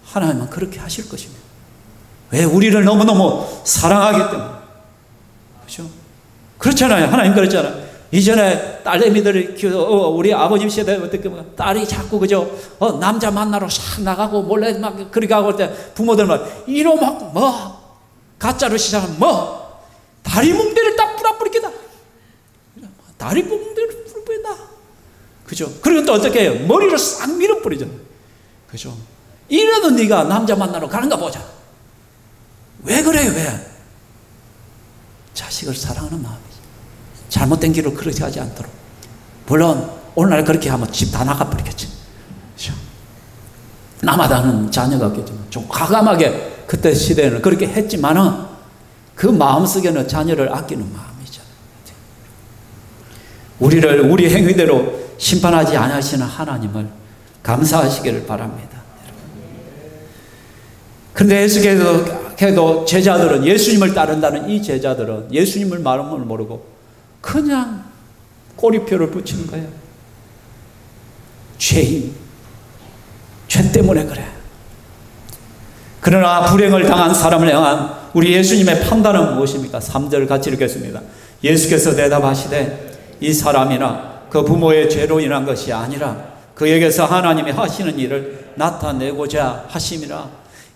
하나님은 그렇게 하실 것입니다. 왜? 우리를 너무너무 사랑하기 때문에. 그렇죠? 그렇잖아요. 하나님 그랬잖아요. 이전에 딸내미들이 우리 아버님 세대 어떻게 보면 딸이 자꾸 그저 남자 만나러 싹 나가고 몰래 막 그렇게 하고 할 때 부모들 막 이로 막 가짜로 시작하면 다리 뭉대를 딱 부라뿌리겠다. 다리 뭉대를 부라뿌린다. 그죠? 그리고 또 어떻게 해요? 머리를 싹 밀어버리잖아요. 그죠? 이래도 네가 남자 만나러 가는가 보자. 왜 그래요? 왜? 자식을 사랑하는 마음이지. 잘못된 길로 그렇게 하지 않도록. 물론 오늘날 그렇게 하면 집 다 나가버리겠지. 그렇죠? 남아다는 자녀가 없겠지만 좀 과감하게 그때 시대에는 그렇게 했지만은 그 마음속에는 자녀를 아끼는 마음이잖아요. 우리를 우리 행위대로 심판하지 않으시는 하나님을 감사하시기를 바랍니다. 그런데 예수께서도 제자들은 예수님을 따른다는 이 제자들은 예수님을 마음을 모르고 그냥 꼬리표를 붙이는 거예요. 죄인, 죄 때문에 그래. 그러나 불행을 당한 사람을 향한 우리 예수님의 판단은 무엇입니까? 3절 같이 읽겠습니다. 예수께서 대답하시되 이 사람이나 그 부모의 죄로 인한 것이 아니라 그에게서 하나님이 하시는 일을 나타내고자 하심이라.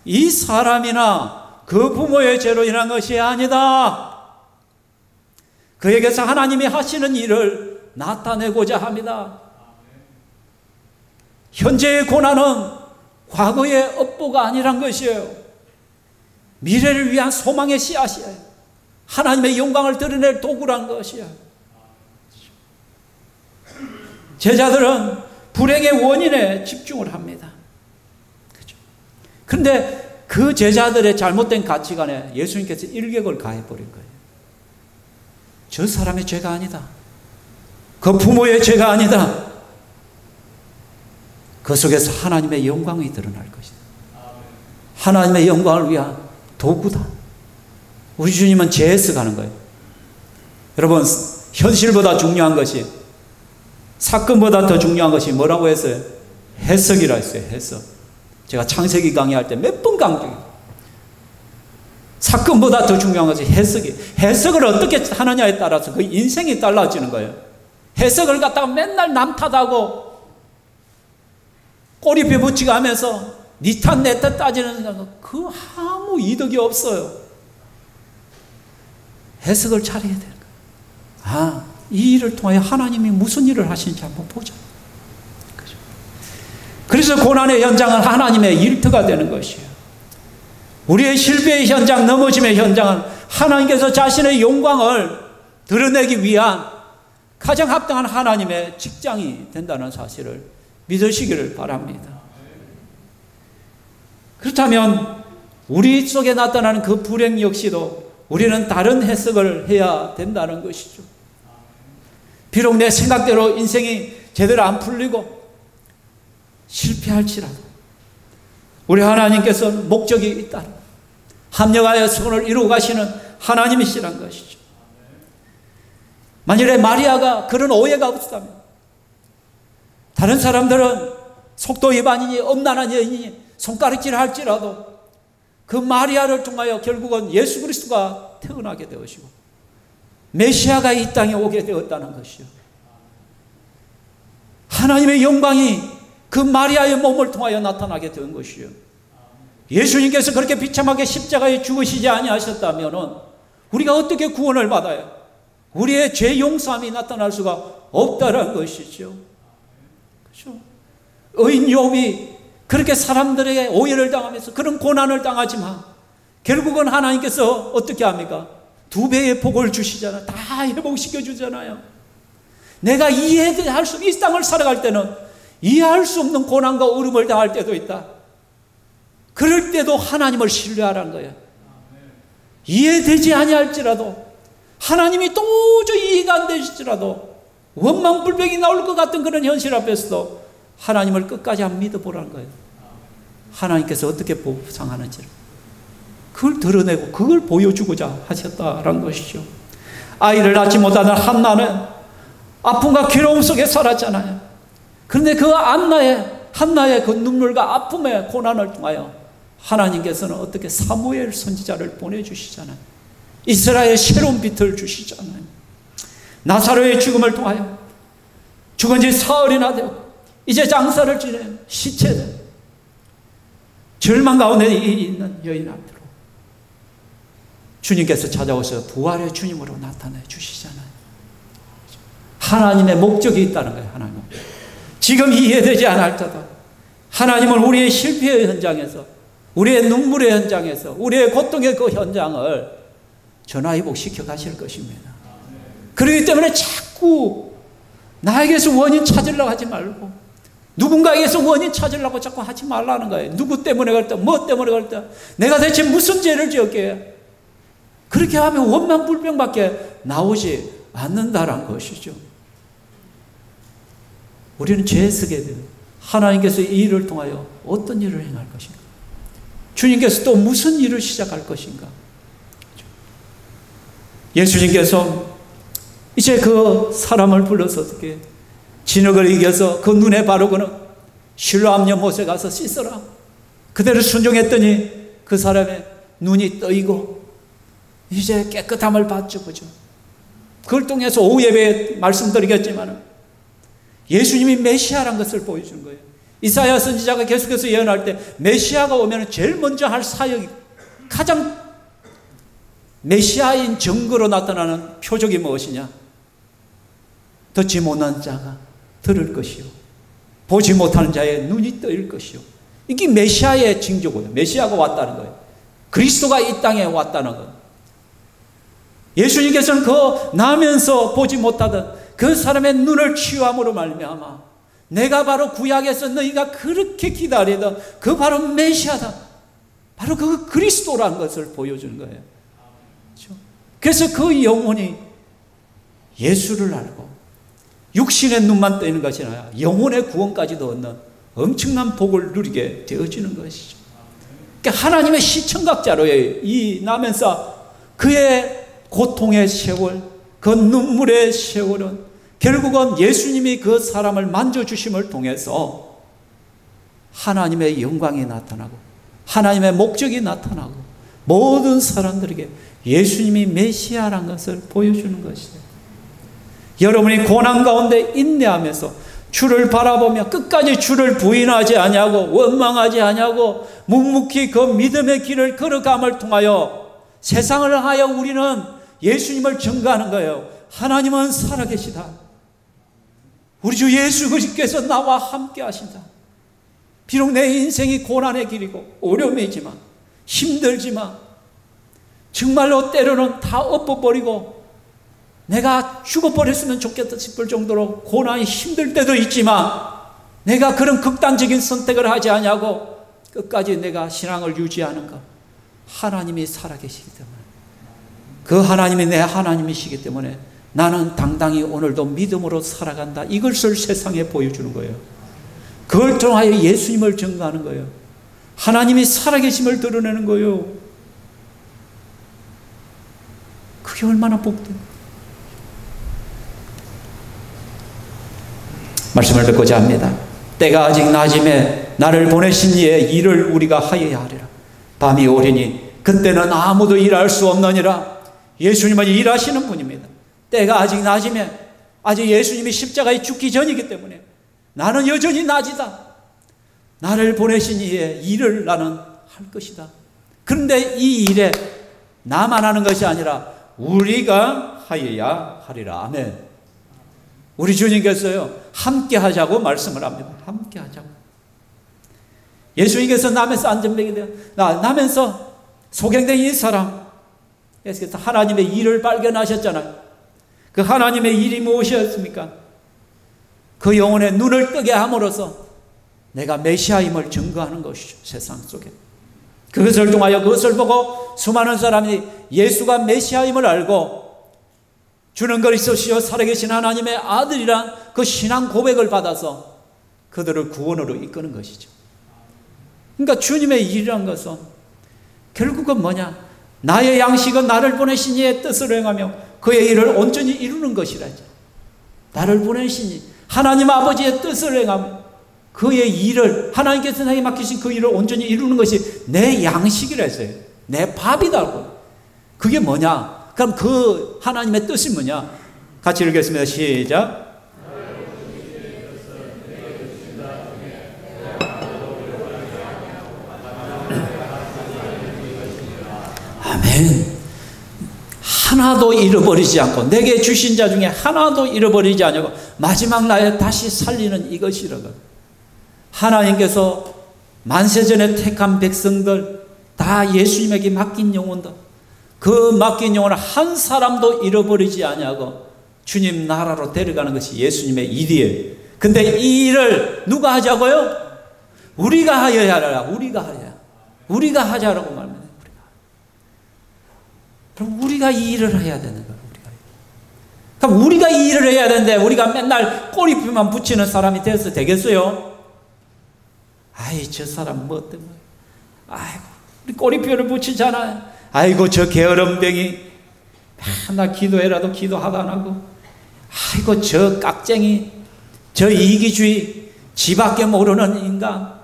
이 사람이나 그 부모의 죄로 인한 것이 아니다. 그에게서 하나님이 하시는 일을 나타내고자 합니다. 현재의 고난은 과거의 업보가 아니란 것이에요. 미래를 위한 소망의 씨앗이에요. 하나님의 영광을 드러낼 도구란 것이에요. 제자들은 불행의 원인에 집중을 합니다. 그렇죠? 그런데 그 제자들의 잘못된 가치관에 예수님께서 일격을 가해버린 거예요. 저 사람의 죄가 아니다. 그 부모의 죄가 아니다. 그 속에서 하나님의 영광이 드러날 것이다. 하나님의 영광을 위한 도구다. 우리 주님은 죄에서 가는 거예요. 여러분, 현실보다 중요한 것이, 사건보다 더 중요한 것이 뭐라고 했어요? 해석이라 했어요. 해석. 제가 창세기 강의할 때 몇 번 강조해요. 사건보다 더 중요한 것은 해석이. 해석을 어떻게 하느냐에 따라서 그 인생이 달라지는 거예요. 해석을 갖다가 맨날 남 탓하고 꼬리뼈 붙이고 하면서 니 탓 내 탓 따지는 그 아무 이득이 없어요. 해석을 잘해야 되는 거예요. 아, 이 일을 통하여 하나님이 무슨 일을 하시는지 한번 보자. 그죠? 그래서 고난의 현장은 하나님의 일터가 되는 것이에요. 우리의 실패의 현장, 넘어짐의 현장은 하나님께서 자신의 영광을 드러내기 위한 가장 합당한 하나님의 직장이 된다는 사실을 믿으시기를 바랍니다. 그렇다면 우리 속에 나타나는 그 불행 역시도 우리는 다른 해석을 해야 된다는 것이죠. 비록 내 생각대로 인생이 제대로 안 풀리고 실패할지라도 우리 하나님께서 목적이 있다. 합력하여 선을 이루어 가시는 하나님이시란 것이죠. 만일에 마리아가 그런 오해가 없었다면 다른 사람들은 속도 위반이니 엄란한 여인이니 손가락질 할지라도 그 마리아를 통하여 결국은 예수 그리스도가 태어나게 되었고 메시아가 이 땅에 오게 되었다는 것이요. 하나님의 영광이 그 마리아의 몸을 통하여 나타나게 된 것이요. 예수님께서 그렇게 비참하게 십자가에 죽으시지 아니하셨다면 우리가 어떻게 구원을 받아요? 우리의 죄 용서함이 나타날 수가 없다는 것이죠. 그렇죠? 의인 욥이 그렇게 사람들에게 오해를 당하면서 그런 고난을 당하지만 결국은 하나님께서 어떻게 합니까? 2배의 복을 주시잖아요. 다 회복시켜 주잖아요. 내가 이해할 수, 이 땅을 살아갈 때는 이해할 수 없는 고난과 어려움을 당할 때도 있다. 그럴 때도 하나님을 신뢰하라는 거예요. 이해되지 아니할지라도 하나님이 도저히 이해가 안 되실지라도 원망불평이 나올 것 같은 그런 현실 앞에서도 하나님을 끝까지 한번 믿어보라는 거예요. 하나님께서 어떻게 보상하는지를 그걸 드러내고 그걸 보여주고자 하셨다라는 것이죠. 아이를 낳지 못하는 한나는 아픔과 괴로움 속에 살았잖아요. 그런데 그 한나의 그 눈물과 아픔의 고난을 통하여 하나님께서는 어떻게 사무엘 선지자를 보내주시잖아요. 이스라엘 새로운 빛을 주시잖아요. 나사로의 죽음을 통하여 죽은 지 사흘이나 되고 이제 장사를 지내는 시체들 절망 가운데 있는 여인 앞으로 주님께서 찾아오셔 부활의 주님으로 나타내 주시잖아요. 하나님의 목적이 있다는 거예요. 하나님. 지금 이해되지 않을지라도 하나님은 우리의 실패의 현장에서 우리의 눈물의 현장에서 우리의 고통의 그 현장을 전화위복시켜 가실 것입니다. 그렇기 때문에 자꾸 나에게서 원인 찾으려고 하지 말고 누군가에게서 원인 찾으려고 자꾸 하지 말라는 거예요. 누구 때문에 그랬다, 뭐 때문에 그랬다, 내가 대체 무슨 죄를 지었기에 그렇게 하면 원망불평밖에 나오지 않는다는 것이죠. 우리는 죄에 서게 돼요. 하나님께서 이 일을 통하여 어떤 일을 행할 것인가, 주님께서 또 무슨 일을 시작할 것인가. 예수님께서 이제 그 사람을 불러서 어떻게 진흙을 이겨서 그 눈에 바르고는 실로암 연못에 가서 씻어라. 그대로 순종했더니 그 사람의 눈이 떠이고 이제 깨끗함을 받죠. 그죠? 그걸 통해서 오후 예배에 말씀드리겠지만 예수님이 메시아라는 것을 보여주는 거예요. 이사야 선지자가 계속해서 예언할 때 메시아가 오면 제일 먼저 할 사역이 가장 메시아인 증거로 나타나는 표적이 무엇이냐? 듣지 못한 자가 들을 것이요, 보지 못하는 자의 눈이 떠일 것이요. 이게 메시아의 징조고요. 메시아가 왔다는 거예요. 그리스도가 이 땅에 왔다는 거예요. 예수님께서는 그 나면서 보지 못하던 그 사람의 눈을 치유함으로 말미암아 내가 바로 구약에서 너희가 그렇게 기다리던 그 바로 메시아다, 바로 그 그리스도라는 것을 보여주는 거예요. 그래서 그 영혼이 예수를 알고 육신의 눈만 뜨이는 것이 아니라 영혼의 구원까지도 얻는 엄청난 복을 누리게 되어지는 것이죠. 그러니까 하나님의 시청각자로의 이 나면서 그의 고통의 세월, 그 눈물의 세월은 결국은 예수님이 그 사람을 만져주심을 통해서 하나님의 영광이 나타나고 하나님의 목적이 나타나고 모든 사람들에게 예수님이 메시아라는 것을 보여주는 것이죠. 여러분이 고난 가운데 인내하면서 주를 바라보며 끝까지 주를 부인하지 아니하고 원망하지 아니하고 묵묵히 그 믿음의 길을 걸어감을 통하여 세상을 하여 우리는 예수님을 증거하는 거예요. 하나님은 살아계시다. 우리 주 예수 그리스도께서 나와 함께 하신다. 비록 내 인생이 고난의 길이고 어려움이지만 힘들지만 정말로 때로는 다 엎어버리고 내가 죽어버렸으면 좋겠다 싶을 정도로 고난이 힘들 때도 있지만 내가 그런 극단적인 선택을 하지 아니하고 끝까지 내가 신앙을 유지하는 것, 하나님이 살아계시기 때문에, 그 하나님이 내 하나님이시기 때문에 나는 당당히 오늘도 믿음으로 살아간다. 이것을 세상에 보여주는 거예요. 그걸 통하여 예수님을 증거하는 거예요. 하나님이 살아계심을 드러내는 거예요. 그게 얼마나 복된 말씀을 듣고자 합니다. 때가 아직 낮음에 나를 보내신 이의 일을 우리가 하여야 하리라. 밤이 오리니 그때는 아무도 일할 수 없느니라. 예수님은 일하시는 분입니다. 때가 아직 낮음에, 아직 예수님이 십자가에 죽기 전이기 때문에 나는 여전히 낮이다. 나를 보내신 이의 일을 나는 할 것이다. 그런데 이 일에 나만 하는 것이 아니라 우리가 하여야 하리라. 아멘. 우리 주님께서요, 함께 하자고 말씀을 합니다. 함께 하자고. 예수님께서 남에서 안전병이 되어 남에서 소경된 이 사람, 그래서 하나님의 일을 발견하셨잖아요. 그 하나님의 일이 무엇이었습니까? 그 영혼의 눈을 뜨게 함으로써 내가 메시아임을 증거하는 것이죠. 세상 속에. 그것을 통하여 그것을 보고 수많은 사람이 예수가 메시아임을 알고 주는 그리스도시요 살아계신 하나님의 아들이란 그 신앙 고백을 받아서 그들을 구원으로 이끄는 것이죠. 그러니까 주님의 일이란 것은 결국은 뭐냐? 나의 양식은 나를 보내신 이의 뜻을 행하며 그의 일을 온전히 이루는 것이라죠. 나를 보내신 이 하나님 아버지의 뜻을 행하며 그의 일을, 하나님께서 나에게 맡기신 그 일을 온전히 이루는 것이 내 양식이라 했어요. 내 밥이라고. 그게 뭐냐? 그럼 그 하나님의 뜻이 뭐냐? 같이 읽겠습니다. 시작. 아멘. 하나도 잃어버리지 않고 내게 주신 자 중에 하나도 잃어버리지 않고 마지막 날에 다시 살리는 이것이라고. 하나님께서 만세전에 택한 백성들 다 예수님에게 맡긴 영혼들, 그 맡긴 영혼을 한 사람도 잃어버리지 아니하고 주님 나라로 데려가는 것이 예수님의 일이에요. 근데 이 일을 누가 하자고요? 우리가 하여야 하라. 우리가 하자라고 말합니다. 그럼 우리가 이 일을 해야 되는 거예요. 그럼 우리가 이 일을 해야 되는데 우리가 맨날 꼬리표만 붙이는 사람이 돼서 되겠어요? 아이, 저 사람 뭐 때문에? 아이고, 우리 꼬리표를 붙이잖아요. 아이고, 저 게으름뱅이 맨날 기도해라도 기도하다 안 하고, 아이고, 저 깍쟁이, 저 이기주의, 지밖에 모르는 인간.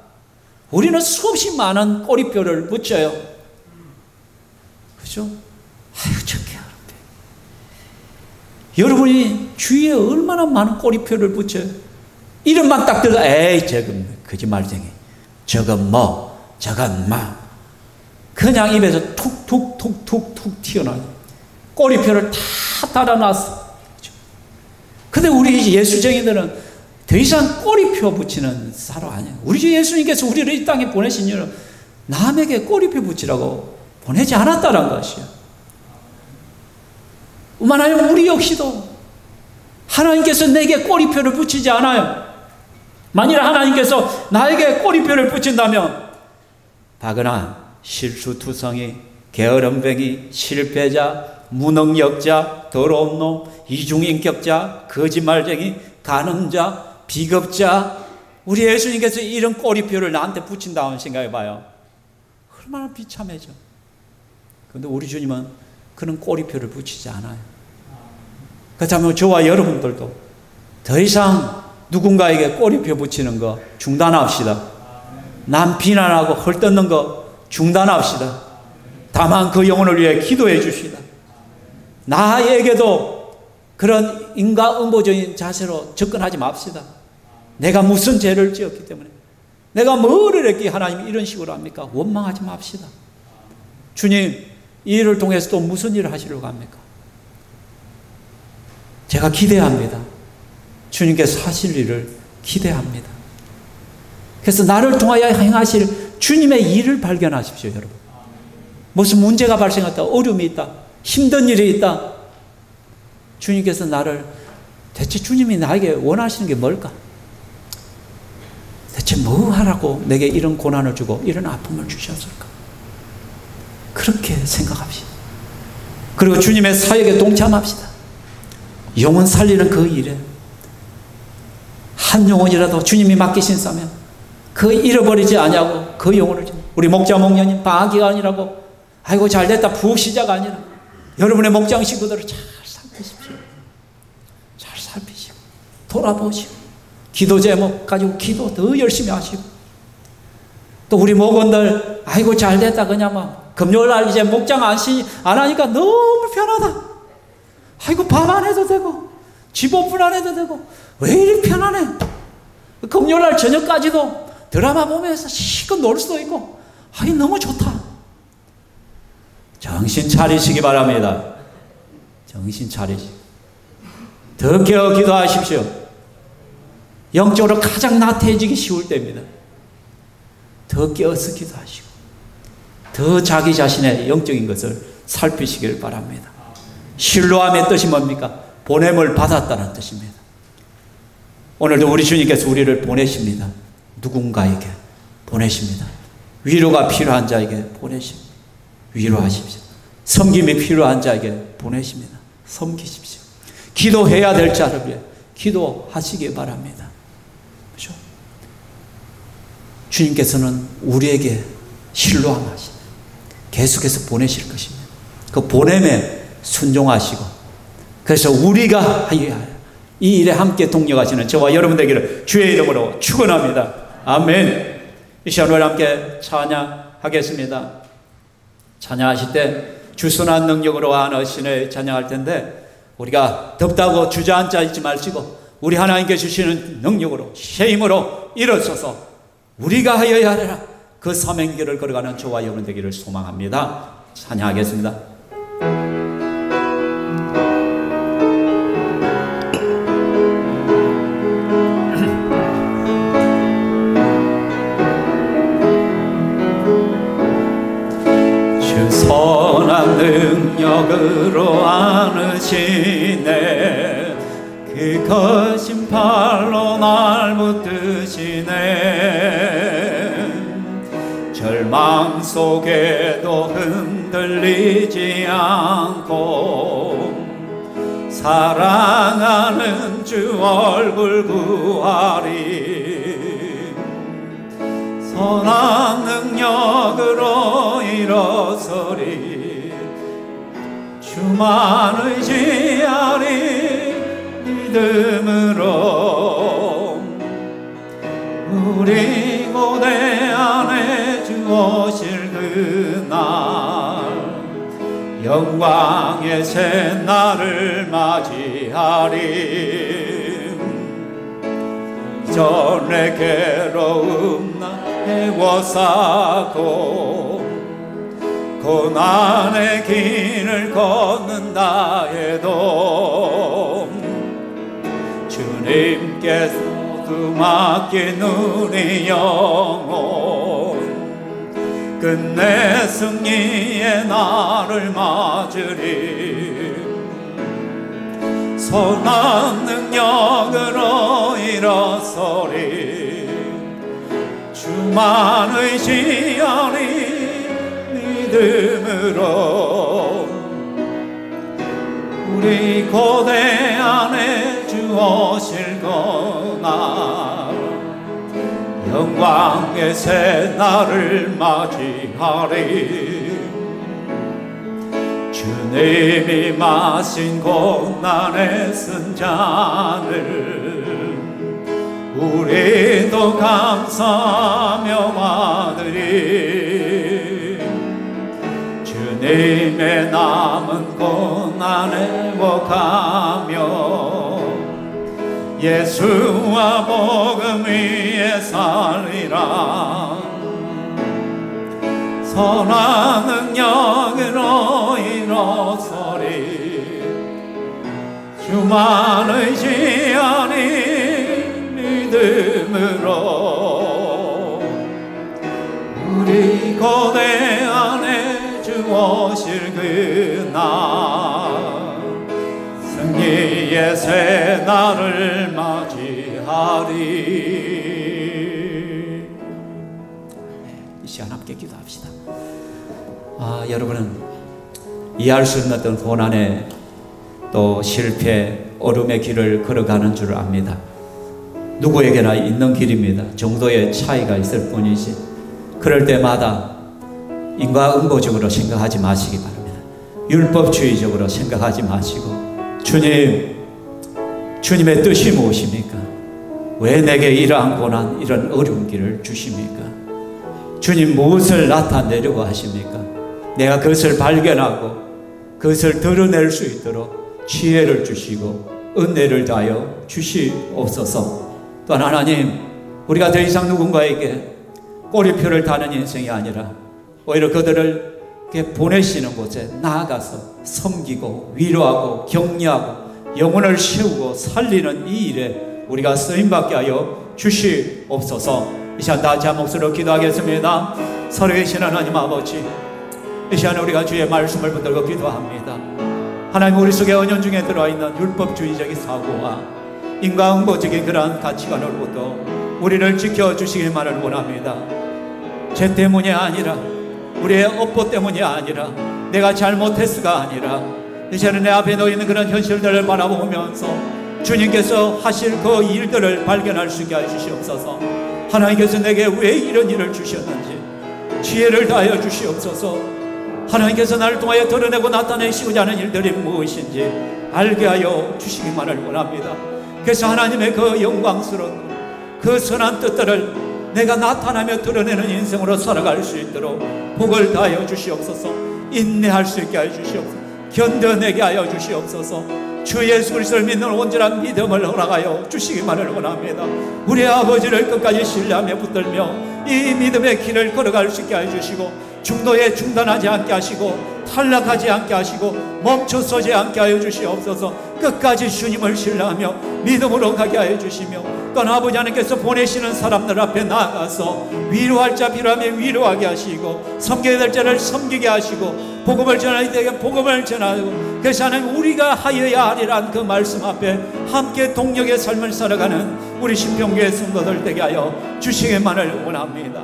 우리는 수없이 많은 꼬리표를 붙여요. 그죠? 아이고, 저 게으름뱅이. 여러분이 주위에 얼마나 많은 꼬리표를 붙여요? 이름만 딱 들어, 에이, 저건 거짓말쟁이. 저건 뭐, 저건 막. 그냥 입에서 툭툭툭툭툭 튀어나와요. 꼬리표를 다 달아놨어. 근데 우리 예수쟁이들은 더 이상 꼬리표 붙이는 사람 아니에요. 우리 주 예수님께서 우리를 이 땅에 보내신 이유는 남에게 꼬리표 붙이라고 보내지 않았다는 것이에요. 뿐만 아니라 우리 역시도 하나님께서 내게 꼬리표를 붙이지 않아요. 만일 하나님께서 나에게 꼬리표를 붙인다면 바그나, 실수투성이, 게으름뱅이, 실패자, 무능력자, 더러운 놈, 이중인격자, 거짓말쟁이, 간음자, 비겁자, 우리 예수님께서 이런 꼬리표를 나한테 붙인다고 생각해봐요. 얼마나 비참해져. 그런데 우리 주님은 그런 꼬리표를 붙이지 않아요. 그렇다면 저와 여러분들도 더 이상 누군가에게 꼬리표 붙이는 거 중단합시다. 남 비난하고 헐뜯는 거 중단합시다. 다만 그 영혼을 위해 기도해 주시다. 나에게도 그런 인과응보적인 자세로 접근하지 맙시다. 내가 무슨 죄를 지었기 때문에, 내가 뭐를 했기에 하나님이 이런 식으로 합니까? 원망하지 맙시다. 주님, 이 일을 통해서 또 무슨 일을 하시려고 합니까? 제가 기대합니다. 주님께서 하실 일을 기대합니다. 그래서 나를 통하여 행하실 주님의 일을 발견하십시오, 여러분. 무슨 문제가 발생했다, 어려움이 있다, 힘든 일이 있다. 주님께서 나를, 대체 주님이 나에게 원하시는 게 뭘까? 대체 뭐 하라고 내게 이런 고난을 주고 이런 아픔을 주셨을까? 그렇게 생각합시다. 그리고 주님의 사역에 동참합시다. 영혼 살리는 그 일에 한 영혼이라도 주님이 맡기신 싸면 그 잃어버리지 아니하고 그 영혼을, 우리 목자 목녀님 방학기가 아니라고 아이고 잘됐다 부시자가 아니라 여러분의 목장 식구들을 잘 살피십시오. 잘 살피시고 돌아보시고 기도 제목 가지고 기도 더 열심히 하시고, 또 우리 목원들 아이고 잘됐다 그냥 막 금요일날 이제 목장 안 하니까 너무 편하다. 아이고 밥 안 해도 되고 집 오픈 안 해도 되고 왜 이리 편하네. 금요일날 저녁까지도 드라마 보면서 실컷 놀 수도 있고 아이 너무 좋다. 정신 차리시기 바랍니다. 정신 차리시고 더 깨어 기도하십시오. 영적으로 가장 나태해지기 쉬울 때입니다. 더 깨어서 기도하시고 더 자기 자신의 영적인 것을 살피시길 바랍니다. 신뢰함의 뜻이 뭡니까? 보냄을 받았다는 뜻입니다. 오늘도 우리 주님께서 우리를 보내십니다. 누군가에게 보내십니다. 위로가 필요한 자에게 보내십니다. 위로하십시오. 섬김이 필요한 자에게 보내십니다. 섬기십시오. 기도해야 될 자를 위해 기도하시기 바랍니다. 그렇죠? 주님께서는 우리에게 신뢰하시고 계속해서 보내실 것입니다. 그 보냄에 순종하시고, 그래서 우리가 이 일에 함께 동력하시는 저와 여러분 되기를 주의 이름으로 축원합니다. 아멘. 이 시간 우리 함께 찬양하겠습니다. 찬양하실 때 주선한 능력으로 안으시네 찬양할 텐데, 우리가 덥다고 주저앉아 있지 마시고 우리 하나님께 주시는 능력으로 새 힘으로 일어서서 우리가 하여야 하리라 그 사명길을 걸어가는 저와 여러분 되기를 소망합니다. 찬양하겠습니다. 선한 능력으로 안으시네, 그 거신 팔로 날 붙드시네. 절망 속에도 흔들리지 않고 사랑하는 주 얼굴 구하리. 선한 능력으로 일어서리. 주만 의지하리. 믿음으로 우리 고대 안에 주 오실 그날 영광의 새날을 맞이하리. 전에 괴로움 나 해워싸고 고난의 길을 걷는다 해도 주님께서 그 맡긴 우리 영혼 끝내 승리의 날을 맞으리. 선한 능력으로 일어서리. 주만 의지하리. 믿음으로 우리 고대 안에 주 오실 그날 영광의 새날을 맞이하리. 주님이 마신 고난의 쓴 잔을 우리도 감사하며 받으리. 주님의 남은 고난 회복하며 예수와 복음 위에 살리라. 선한 능력으로 일어서리. 주만 의지하니 믿음으로 우리 고대 안에 주 오실 그날 승리의 새 날을 맞이하리. 이 시간 함께 기도합시다. 여러분은 이해할 수 없는 어떤 고난에 또 실패, 어려움의 길을 걸어가는 줄 압니다. 누구에게나 있는 길입니다. 정도의 차이가 있을 뿐이지. 그럴 때마다 인과응보적으로 생각하지 마시기 바랍니다. 율법주의적으로 생각하지 마시고, 주님의 뜻이 무엇입니까? 왜 내게 이러한 고난, 이런 어려운 길을 주십니까? 주님 무엇을 나타내려고 하십니까? 내가 그것을 발견하고 그것을 드러낼 수 있도록 지혜를 주시고 은혜를 다하여 주시옵소서. 또한 하나님, 우리가 더 이상 누군가에게 꼬리표를 다는 인생이 아니라 오히려 그들을 이렇게 보내시는 곳에 나아가서 섬기고 위로하고 격려하고 영혼을 세우고 살리는 이 일에 우리가 쓰임받게 하여 주시옵소서. 이 시간 다시 한 목소리로 기도하겠습니다. 살아계신 하나님 아버지, 이 시간에 우리가 주의 말씀을 붙들고 기도합니다. 하나님, 우리 속에 은연중에 들어있는 율법주의적인 사고와 인과응보적인 그러한 가치관으로부터 우리를 지켜주시기만을 원합니다. 죄 때문이 아니라, 우리의 업보 때문이 아니라, 내가 잘못했어가 아니라, 이제는 내 앞에 놓여있는 그런 현실들을 바라보면서 주님께서 하실 그 일들을 발견할 수 있게 해주시옵소서. 하나님께서 내게 왜 이런 일을 주셨는지 지혜를 다하여 주시옵소서. 하나님께서 나를 통하여 드러내고 나타내시고자 하는 일들이 무엇인지 알게 하여 주시기만을 원합니다. 그래서 하나님의 그 영광스러운 그 선한 뜻들을 내가 나타나며 드러내는 인생으로 살아갈 수 있도록 복을 다하여 주시옵소서. 인내할 수 있게 하여 주시옵소서. 견뎌내게 하여 주시옵소서. 주 예수 그리스도를 믿는 온전한 믿음을 허락하여 주시기만을 원합니다. 우리 아버지를 끝까지 신뢰하며 붙들며 이 믿음의 길을 걸어갈 수 있게 하여 주시고, 중도에 중단하지 않게 하시고 탈락하지 않게 하시고 멈춰서지 않게 하여 주시옵소서. 끝까지 주님을 신뢰하며 믿음으로 가게 하여 주시며, 또 아버지 하나님께서 보내시는 사람들 앞에 나아가서 위로할 자 필요하면 위로하게 하시고, 섬겨야 될 자를 섬기게 하시고, 복음을 전하게 되게 복음을 전하고, 그래서 하나님 우리가 하여야 하리란 그 말씀 앞에 함께 동력의 삶을 살아가는 우리 신평교회 성도들 되게 하여 주시기만을 원합니다.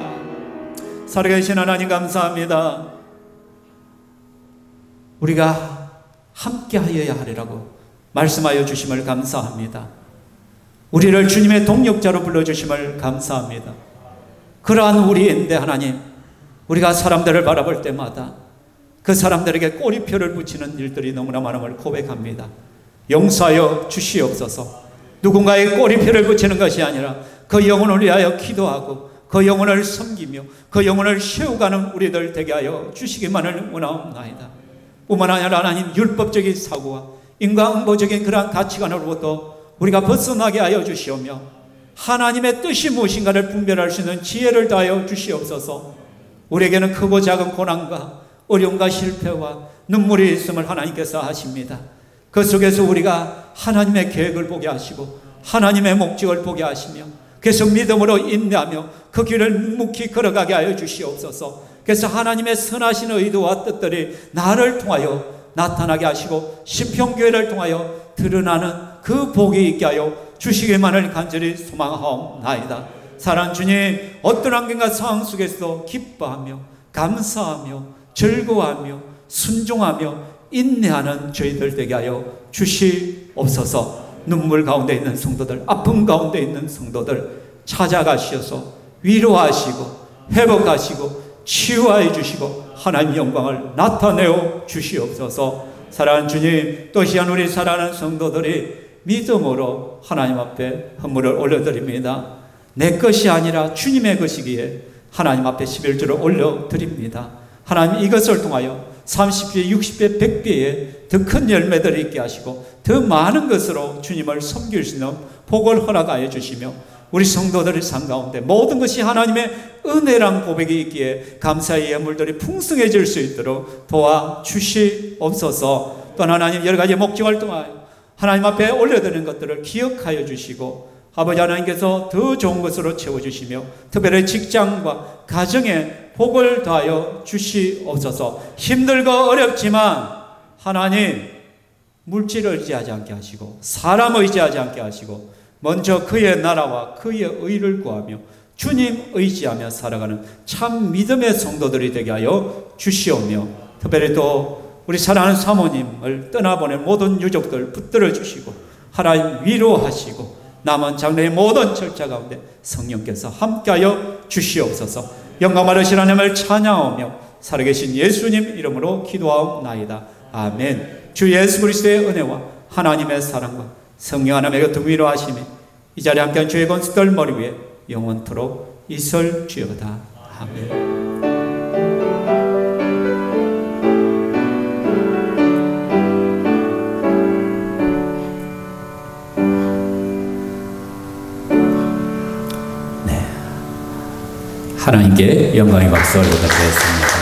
살아계신 하나님 감사합니다. 우리가 함께 하여야 하리라고 말씀하여 주심을 감사합니다. 우리를 주님의 동력자로 불러주심을 감사합니다. 그러한 우리인데 하나님, 우리가 사람들을 바라볼 때마다 그 사람들에게 꼬리표를 붙이는 일들이 너무나 많음을 고백합니다. 용서하여 주시옵소서. 누군가의 꼬리표를 붙이는 것이 아니라 그 영혼을 위하여 기도하고 그 영혼을 섬기며 그 영혼을 세워가는 우리들 되게 하여 주시기만을 원하옵나이다. 뿐만 아니라 하나님, 율법적인 사고와 인과응보적인 그러한 가치관으로부터 우리가 벗어나게 하여 주시오며, 하나님의 뜻이 무엇인가를 분별할 수 있는 지혜를 다하여 주시옵소서. 우리에게는 크고 작은 고난과 어려움과 실패와 눈물이 있음을 하나님께서 하십니다. 그 속에서 우리가 하나님의 계획을 보게 하시고 하나님의 목적을 보게 하시며 계속 믿음으로 인내하며 그 길을 묵묵히 걸어가게 하여 주시옵소서. 그래서 하나님의 선하신 의도와 뜻들이 나를 통하여 나타나게 하시고 신평교회를 통하여 드러나는 그 복이 있게 하여 주시기만을 간절히 소망하옵나이다. 사랑하는 주님, 어떤 환경과 상황 속에서도 기뻐하며 감사하며 즐거워하며 순종하며 인내하는 저희들 되게 하여 주시옵소서. 눈물 가운데 있는 성도들, 아픔 가운데 있는 성도들 찾아가시어서 위로하시고 회복하시고 치유하여 주시고 하나님 영광을 나타내어 주시옵소서. 사랑하는 주님, 또 시간 우리 사랑하는 성도들이 믿음으로 하나님 앞에 헌물을 올려드립니다. 내 것이 아니라 주님의 것이기에 하나님 앞에 11조를 올려드립니다. 하나님 이것을 통하여 30배, 60배, 100배의 더 큰 열매들을 있게 하시고 더 많은 것으로 주님을 섬길 수 있는 복을 허락하여 주시며 우리 성도들의 삶 가운데 모든 것이 하나님의 은혜란 고백이 있기에 감사의 예물들이 풍성해질 수 있도록 도와주시옵소서. 또한 하나님 여러 가지 목적을 통하여 하나님 앞에 올려드리는 것들을 기억하여 주시고 아버지 하나님께서 더 좋은 것으로 채워주시며 특별히 직장과 가정에 복을 더하여 주시옵소서. 힘들고 어렵지만 하나님 물질을 의지하지 않게 하시고 사람을 의지하지 않게 하시고 먼저 그의 나라와 그의 의를 구하며 주님 의지하며 살아가는 참 믿음의 성도들이 되게 하여 주시오며 특별히 또 우리 사랑하는 사모님을 떠나보낸 모든 유족들 붙들어 주시고 하나님 위로하시고 남은 장래의 모든 절차 가운데 성령께서 함께하여 주시옵소서. 영광 받으신 하나님을 찬양하며 살아계신 예수님 이름으로 기도하옵나이다. 아멘. 주 예수 그리스도의 은혜와 하나님의 사랑과 성령 하나님의 교통 위로하심이 이 자리에 함께한 주의 건축들 머리 위에 영원토록 있을지어다. 아멘. 하나님께 영광의 박수 올려드리겠습니다.